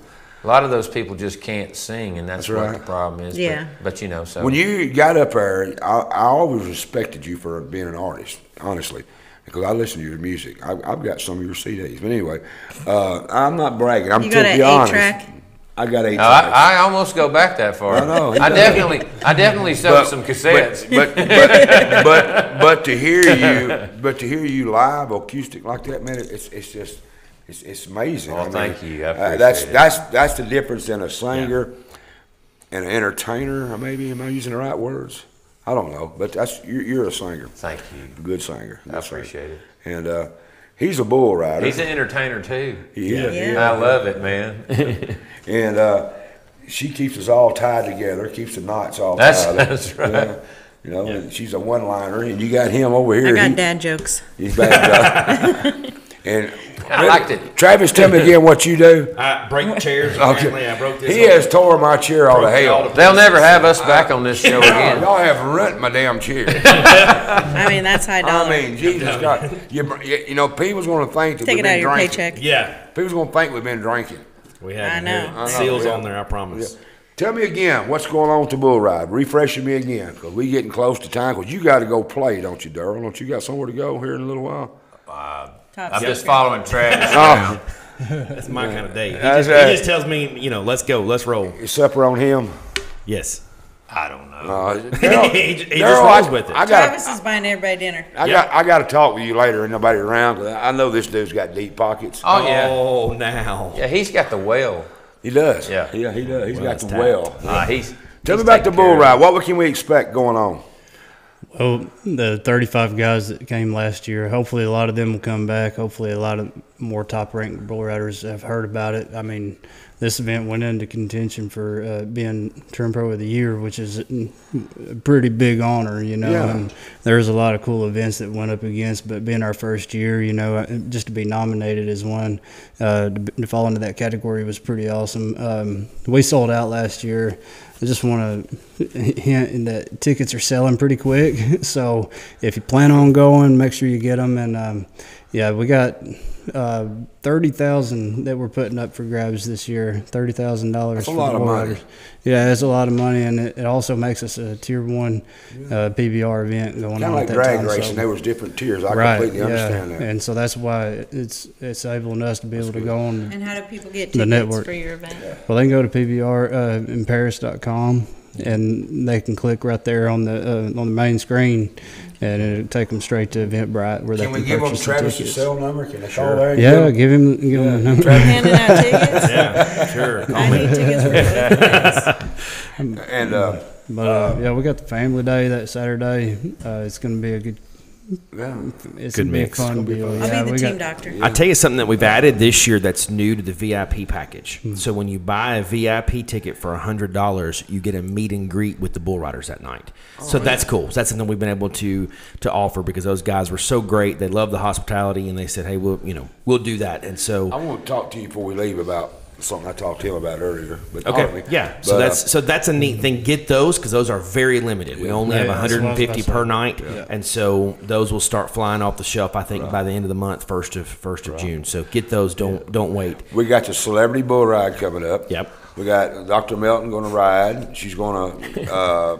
A lot of those people just can't sing, and that's what right. the problem is. Yeah. But you know, so When you got up there, I always respected you for being an artist, honestly, because I listen to your music. I've got some of your CDs. But anyway, I'm not bragging. I'm You got to an be honest. 8-track? I got 8 No, tracks. I almost go back that far. I know. I definitely sold some cassettes. But to hear you live acoustic like that, man, it's just it's amazing. Oh, thank you. I appreciate that's the difference in a singer and an entertainer. Maybe am I using the right words? I don't know, but you're a singer. Thank you. A good singer. I appreciate it. And he's a bull rider. He's an entertainer too. Yeah. I love it, man. And she keeps us all tied together, keeps the knots all tied. That's right. You know, and she's a one-liner, and you got him over here. I got dad jokes. He's bad. And I liked it. Travis, tell me again what you do. I break chairs. Okay. I broke this. He has tore my chair all to hell. They'll never have us back on this show again. Y'all have rent my damn chair. I mean, that's high dollar. I mean, Jesus God. You know, people's going to think that Take we've it out been of your drinking. paycheck. Yeah. People's going to think we've been drinking. We have. I know. Seals on there, I promise. Tell me again, what's going on with the bull ride? Refreshing me again, because we getting close to time. Because you got to go play, don't you, Darryl? Don't you got somewhere to go here in a little while? I'm just following Travis. That's my kind of day. He just tells me, you know, let's go, let's roll. You supper on him? Yes. I don't know. He just rolls with it. Travis is buying everybody dinner. I got to talk with you later. Ain't nobody around. 'Cause I know this dude's got deep pockets. Oh yeah. Oh, now. Yeah, he's got the well. He does. Yeah. He does. He's got that's the tapped. well. Tell Tell me about the bull ride. What can we expect going on? Well, the 35 guys that came last year, hopefully a lot of them will come back. Hopefully a lot of more top-ranked bull riders have heard about it. I mean, this event went into contention for being Trim Pro of the Year, which is a pretty big honor, you know. Yeah. And there's a lot of cool events that went up against, but being our first year, you know, just to be nominated as one, to fall into that category was pretty awesome. We sold out last year. I just want to hint that tickets are selling pretty quick. So if you plan on going, make sure you get them. And we got 30,000 that we're putting up for grabs this year. $30,000. That's a lot of money. Yeah, it's a lot of money, and it also makes us a tier 1 PBR event going Kind on of like at that drag time. racing. So, There was different tiers. I right, completely understand that. And so that's why it's enabling us to be able to go on And how do people get the tickets network for your event? Well, they can go to PBRinparis.com, and they can click right there on the main screen, and it'll take them straight to Eventbrite where they Can can we give them purchase the Travis' tickets. cell number? Can they call there? Yeah, give him the number. Handing out tickets? Yeah, sure. I need tickets for both events. And But we got the family day that Saturday. It's going to be a good. It's Good gonna be a mix. fun deal. I'll be we the team got- doctor. I tell you something that we've added this year that's new to the VIP package. So when you buy a VIP ticket for $100, you get a meet and greet with the bull riders that night. So that's cool. So that's something we've been able to offer because those guys were so great. They love the hospitality, and they said, "Hey, we'll do that." And so I want to talk to you before we leave about something I talked to him about earlier. But okay, yeah. So that's a neat thing. Get those because those are very limited. We only have Yeah, that's what I was 150 about to per say. night, Yeah. and so those will start flying off the shelf. I think by the end of the month, first of June. So get those. Don't wait. we got the celebrity bull ride coming up. Yep. We got Dr. Melton going to ride. She's going to.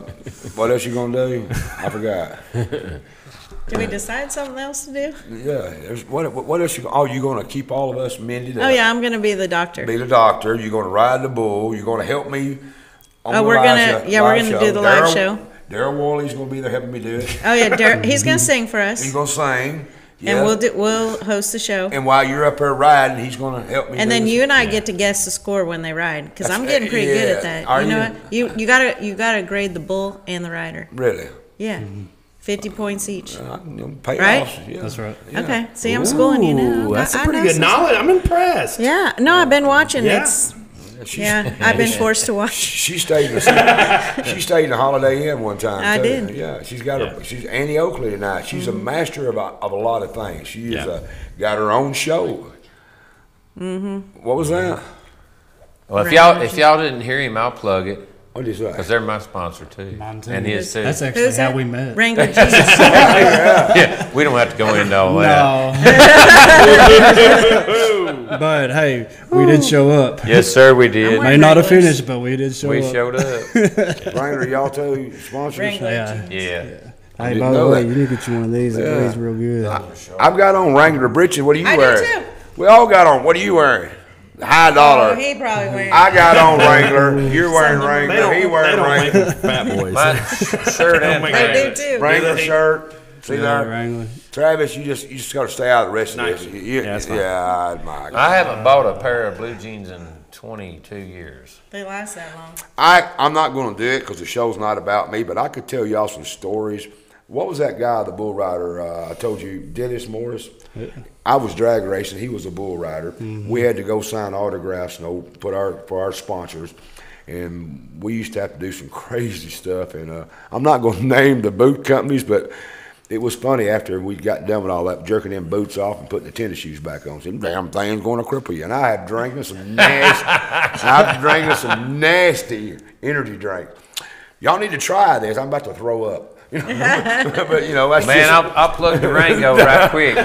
What else you going to do? I forgot. Did we decide something else to do? Yeah. What else? You going to keep all of us mended up? Oh, yeah, I'm going to be the doctor. Be the doctor. You're going to ride the bull. You're going to help me. On the we're live gonna show- we're gonna do the live show. Darryl Worley is going to be there helping me do it. Oh, yeah, he's going to sing for us. He's going to sing. And we'll host the show. And while you're up there riding, he's going to help me. And then you and I get to guess the score when they ride, because I'm getting pretty good at that. Are you know what? You gotta grade the bull and the rider. Really? Yeah. 50 points each. Pay Right? off, yeah. That's right. Okay. See, I'm schooling you now. Ooh, that's I a pretty know good some knowledge. I'm impressed. Yeah. No, I've been watching. Yeah. I've been forced to watch. She stayed in the Holiday Inn one time. I too. did. Yeah, she's got she's Annie Oakley tonight. She's a master of a lot of things. She is got her own show. What was that? Well, if y'all didn't hear him, I'll plug it. What is that? Because they're my sponsor too. Mine too. And his too. That's actually how we met. Wrangler Jesus. Yeah, we don't have to go into all that. No. But hey, we did show up. Yes, sir, we did. May not have finished, but we did show up. We showed up. Wrangler, y'all too sponsors? Wrangler Yeah. Jesus. Yeah. Hey, didn't by the know way, that. you need to get you one of these. It weighs real good. I've got on Wrangler breeches. What are you I do wearing? too. We all got on. What are you wearing? High dollar. Oh, he probably wearing. I got on Wrangler. You're wearing Something- Wrangler. He wearing Wrangler. Fat boys. My shirt and They pants. do too. Wrangler shirt. See Yeah, there? Wrangler. Travis, you just got to stay out of the rest of this. that's fine. Yeah, my God. I haven't bought a pair of blue jeans in 22 years. They last that long. I'm not going to do it because the show's not about me, but I could tell y'all some stories. What was that guy, the bull rider? I told you, Dennis Morris. I was drag racing. He was a bull rider. We had to go sign autographs, for our sponsors, and we used to have to do some crazy stuff. And I'm not going to name the boot companies, but it was funny after we got done with all that, jerking them boots off and putting the tennis shoes back on. Some damn thing's going to cripple you. And I had drinking some nasty energy drink. Y'all need to try this. I'm about to throw up. But that's Man, just, I'll plug the Rango right quick.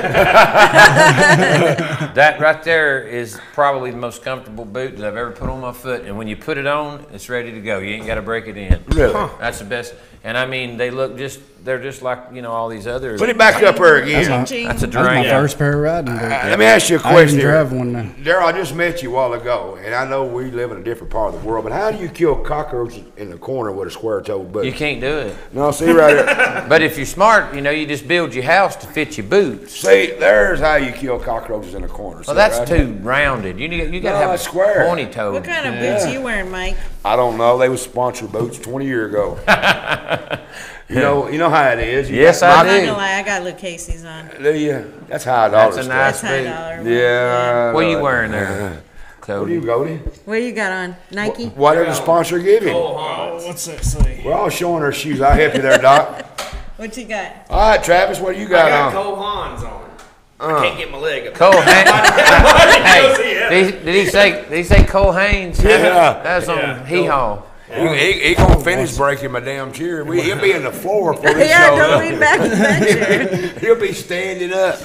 That right there is probably the most comfortable boot that I've ever put on my foot. And when you put it on, it's ready to go. You ain't got to break it in. Really? That's the best. And I mean, they're just like, all these others. Put it back up there again. That's a That's my Durango. first pair of riding boots. Let me ask you a I question. even drive one now. Darryl, I just met you a while ago, and I know we live in a different part of the world, but how do you kill cockroaches in the corner with a square-toed boot? You can't do it. No, see right there. But if you're smart, you just build your house to fit your boots. See, there's how you kill cockroaches in the corner. Well, that's too rounded. You got to have it's square. pointy toe. What kind of boots are you wearing, Mike? I don't know. They was sponsored boots 20 years ago. You know how it is. Yes, I I'm do. not gonna lie, I got Luke Casey's on. That's high dollar That's a stuff. nice That's boot. $10. Yeah. What are you wearing there, What do Cody? you, Cody? What you got on? Nike? What did the sponsor give him? What's that say? We're all showing our shoes. I'll help you there, Doc. What you got? All right, Travis, what do you I got got on? Cole Hahn's on. I can't get my leg up. Cole Haynes. Hey, did he say Cole Haynes? Yeah. That's on Hee Haw. He gonna finish breaking my damn chair. He'll be in the floor before this Yeah, show. don't lean back in that chair. He'll be standing up.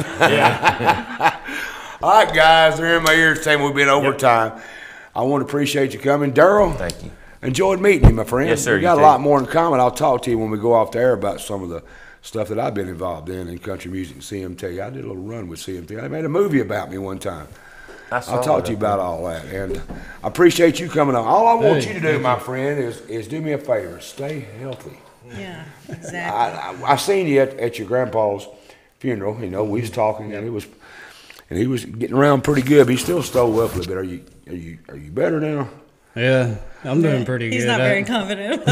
All right, guys, they're in my ears saying we've been overtime. I want to appreciate you coming. Darryl, Thank you. enjoyed meeting you, my friend. Yes, sir, We got you a too. lot more in common. I'll talk to you when we go off the air about some of the stuff that I've been involved in country music and CMT. I did a little run with CMT. They made a movie about me one time. I'll talk to you about all that. And I appreciate you coming on. All I want you to do, my friend, is do me a favor. Stay healthy. Yeah, exactly. I seen you at your grandpa's funeral. We was talking, and he was getting around pretty good. But he still stole up a little bit. Are you better now? Yeah, I'm doing pretty good. He's not very confident.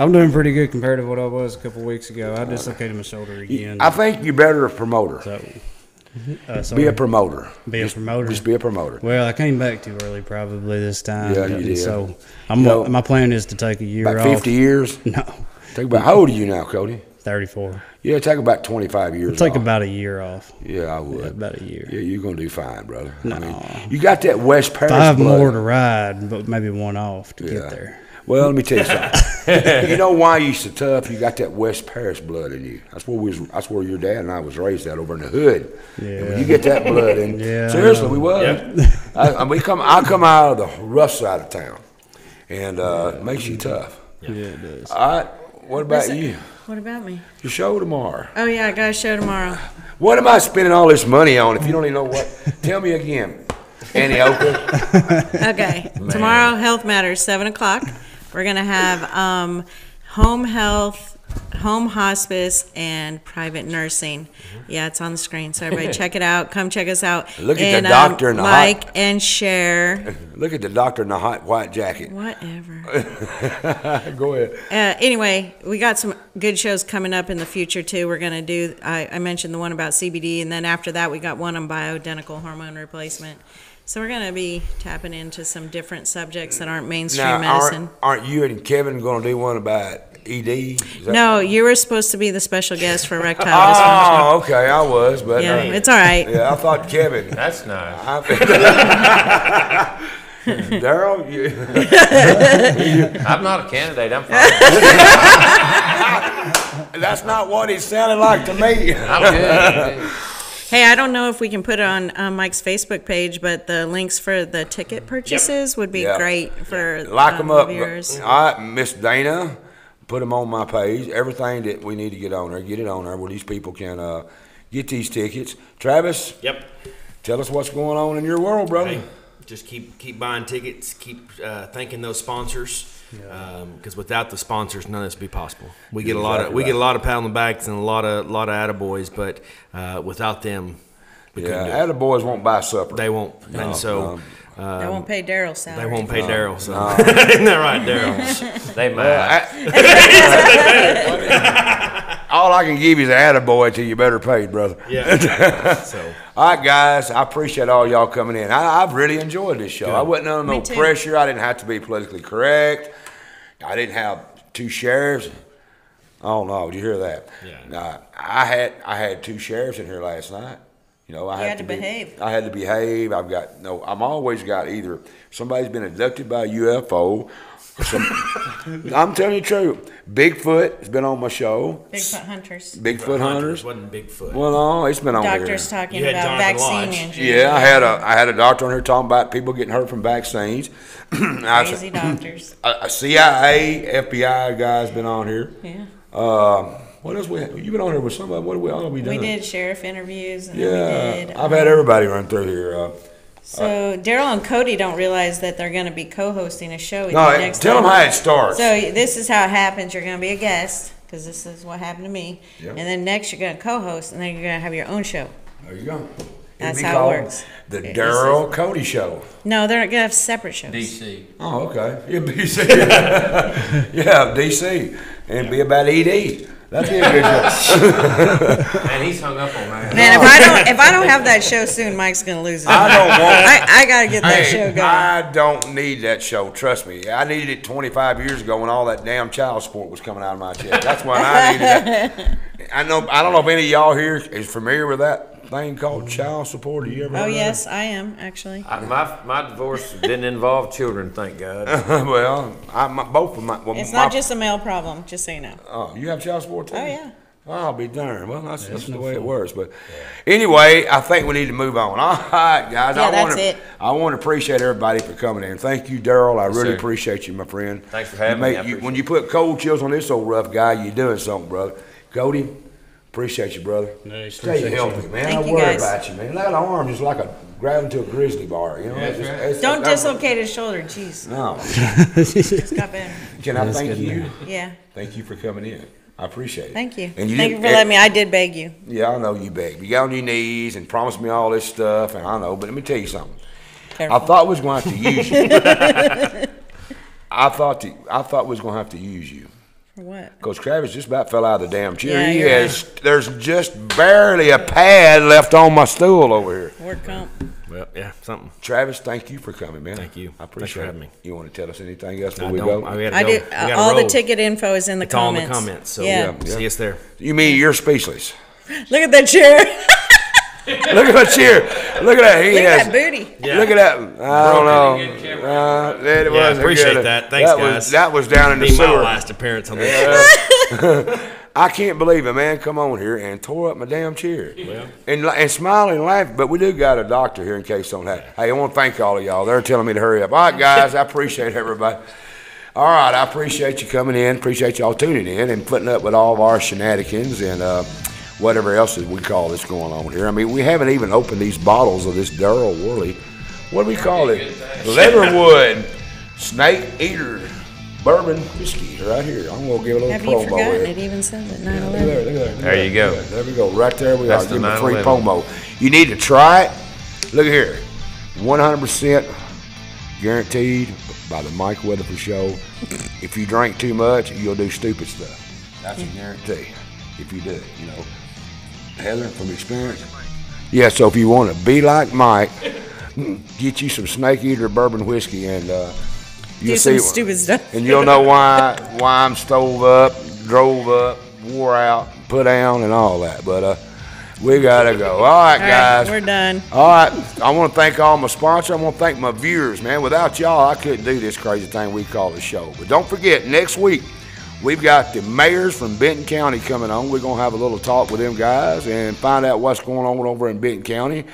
I'm doing pretty good compared to what I was a couple weeks ago. I dislocated my shoulder again. I think you're better a promoter. Be a promoter. Be a promoter. Just be a promoter. Well, I came back too early probably this time. Yeah, you did. So my plan is to take a year About off. 50 years? No, How old are you now, Cody? 34. Yeah, take about 25 years Take off. about a year off. Yeah, I would. Yeah, about a year. Yeah, you're going to do fine, brother. No. I mean, you got that West Paris 5 blood. more to ride, but maybe 1 off to get there. Well, let me tell you something. You know why you're so tough? You got that West Paris blood in you. That's where your dad and I was raised at, over in the hood. Yeah. And when you get that blood in, Yeah, seriously, we was. I come out of the rough side of town, and it makes you tough. Yeah, it does. All right, what about you? What about me? Your show tomorrow. Oh, yeah, I got a show tomorrow. What am I spending all this money on? If you don't even know what, tell me again. Annie Oakley. Okay, tomorrow, Health Matters, 7 o'clock. We're going to have home health home hospice and private nursing. Yeah, it's on the screen, so everybody check it out. Come check us out. Look at the doctor in the like and share. Look at the doctor in the hot white jacket. Whatever. Go ahead. Anyway, we got some good shows coming up in the future too. We're gonna do. I mentioned the one about CBD, and then after that, we got one on bioidentical hormone replacement. So we're going to be tapping into some different subjects that aren't mainstream medicine. Aren't you and Kevin going to do one about ED? No, you were supposed to be the special guest for erectile dysfunction. Oh, okay, I was, but yeah, it's all right. Yeah, I thought Kevin. That's nice. Darryl, I'm not a candidate. I'm fine. That's not what it sounded like to me. I'm good. Hey, I don't know if we can put it on Mike's Facebook page, but the links for the ticket purchases would be great for lock them up. viewers. Miss Dana, put them on my page. Everything that we need to get on there, get it on there where these people can get these tickets. Travis. Yep. Tell us what's going on in your world, brother. Hey, just keep buying tickets. Keep thanking those sponsors. Because without the sponsors, none of this would be possible. We get a lot of pat on the backs and a lot of attaboys, but without them, we couldn't do it. Attaboys won't buy supper. They won't, and so they won't pay Darryl's salary. They won't pay Darryl. So isn't that right, Darryl? They might. All I can give you is an attaboy till you better paid, brother. Yeah. So. All right, guys, I appreciate all y'all coming in. I've really enjoyed this show. Good. I wasn't under no pressure. I didn't have to be politically correct. I didn't have two sheriffs. Oh no, did you hear that? Yeah. I had two sheriffs in here last night. You know, I had to behave. I had to behave. I'm always got either somebody's been abducted by a UFO. I'm telling you the truth. Bigfoot has been on my show. Bigfoot hunters. Bigfoot hunters. Wasn't Bigfoot. Well, no, it's been on there. Doctors talking about vaccine injuries. Yeah, I had a doctor on here talking about people getting hurt from vaccines. Crazy doctors. A CIA, FBI guy's been on here. Yeah. What else you been on here with somebody? What have we all done? We did sheriff interviews. And I've had everybody run through here. So Darryl and Cody don't realize that they're going to be co-hosting a show with you next tell time. them how it starts. So this is how it happens. You're going to be a guest, because this is what happened to me. Yep. And then next you're going to co-host, and then you're going to have your own show. There you go. That's how it works. The Darryl Cody Show. No, they're going to have separate shows. DC. Oh, okay. Yeah, DC. Yeah, DC. And be about ED. That'd be a good show. Man, he's hung up on that. Man, if I don't have that show soon, Mike's gonna lose it. I gotta get that show going. I don't need that show. Trust me. I needed it 25 years ago when all that damn child support was coming out of my chest. That's when I needed that. I don't know if any of y'all here is familiar with that thing called child support. Do you ever? Oh yes, I am actually. My divorce didn't involve children, thank God. Well, both of my. Well, it's not just a male problem, just so you know. Oh, you have child support too? Oh yeah. I'll be darned. Well, that's the way it works. But anyway, I think we need to move on. All right, guys. Yeah, I want to appreciate everybody for coming in. Thank you, Darryl. I really appreciate you, my friend. Thanks for having me. When you put cold chills on this old rough guy, you're doing something, brother. Cody, appreciate you, brother. Nice. Stay healthy, man. Thank I you, worry guys. about you, man. That arm is like grabbing to a grizzly bar. You know. Don't dislocate his shoulder. Jeez. No. Just got better. Can I thank you? Yeah. Thank you for coming in. I appreciate it. Thank you. And Thank you for letting me. I did beg you. Yeah, I know you begged. You got on your knees and promised me all this stuff, and I know. But let me tell you something. Careful. I thought we was going to have to use you. I thought we was going to have to use you. For what? Because Travis just about fell out of the damn chair. Yeah, There's just barely a pad left on my stool over here. Work comp. Well, yeah, something. Travis, thank you for coming, man. Thank you. I appreciate Thanks for having me. You want to tell us anything else before I we don't. go? I do. All the ticket info is in the it's all comments. in the comments. So yeah. See us there. You mean you're speechless? Look at that chair. Look at that chair. Look at that. Look at that booty. Yeah. Look at that. I don't know. Yeah, appreciate that. Thanks, guys. That was down in the Be my sewer. last appearance on this show. I can't believe it, man. Come on here and tore up my damn chair. Well. And smiling and laughing. But we do got a doctor here in case something happens. Hey, I want to thank all of y'all. They're telling me to hurry up. All right, guys. I appreciate everybody. All right. I appreciate you coming in. Appreciate y'all tuning in and putting up with all of our shenanigans and whatever else we call this going on here. I mean, we haven't even opened these bottles of this Darryl Worley. What do we call it? Leatherwood Snake Eater bourbon whiskey right here. I'm going to give a little Have you promo forgotten? here. It even says it, Yeah, 9/11. look at there. There you go. There we go. Right there we That's are. the Give me a free 9/11. promo. You need to try it. Look at here. 100% guaranteed by the Mike Weatherford Show. If you drink too much, you'll do stupid stuff. That's a guarantee. If you do it, you know. Heather, from experience. Yeah, so if you want to be like Mike, get you some Snake Eater bourbon whiskey and you'll Do some see stupid stuff. and you'll know why I'm stove up, drove up, wore out, put down, and all that. But we gotta go. All right, guys. We're done. All right. I want to thank all my sponsors. I want to thank my viewers, man. Without y'all, I couldn't do this crazy thing we call the show. But don't forget, next week we've got the mayors from Benton County coming on. We're gonna have a little talk with them guys and find out what's going on over in Benton County.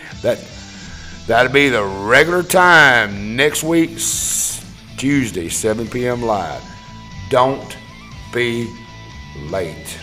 That'll be the regular time next week, Tuesday, 7 p.m. live. Don't be late.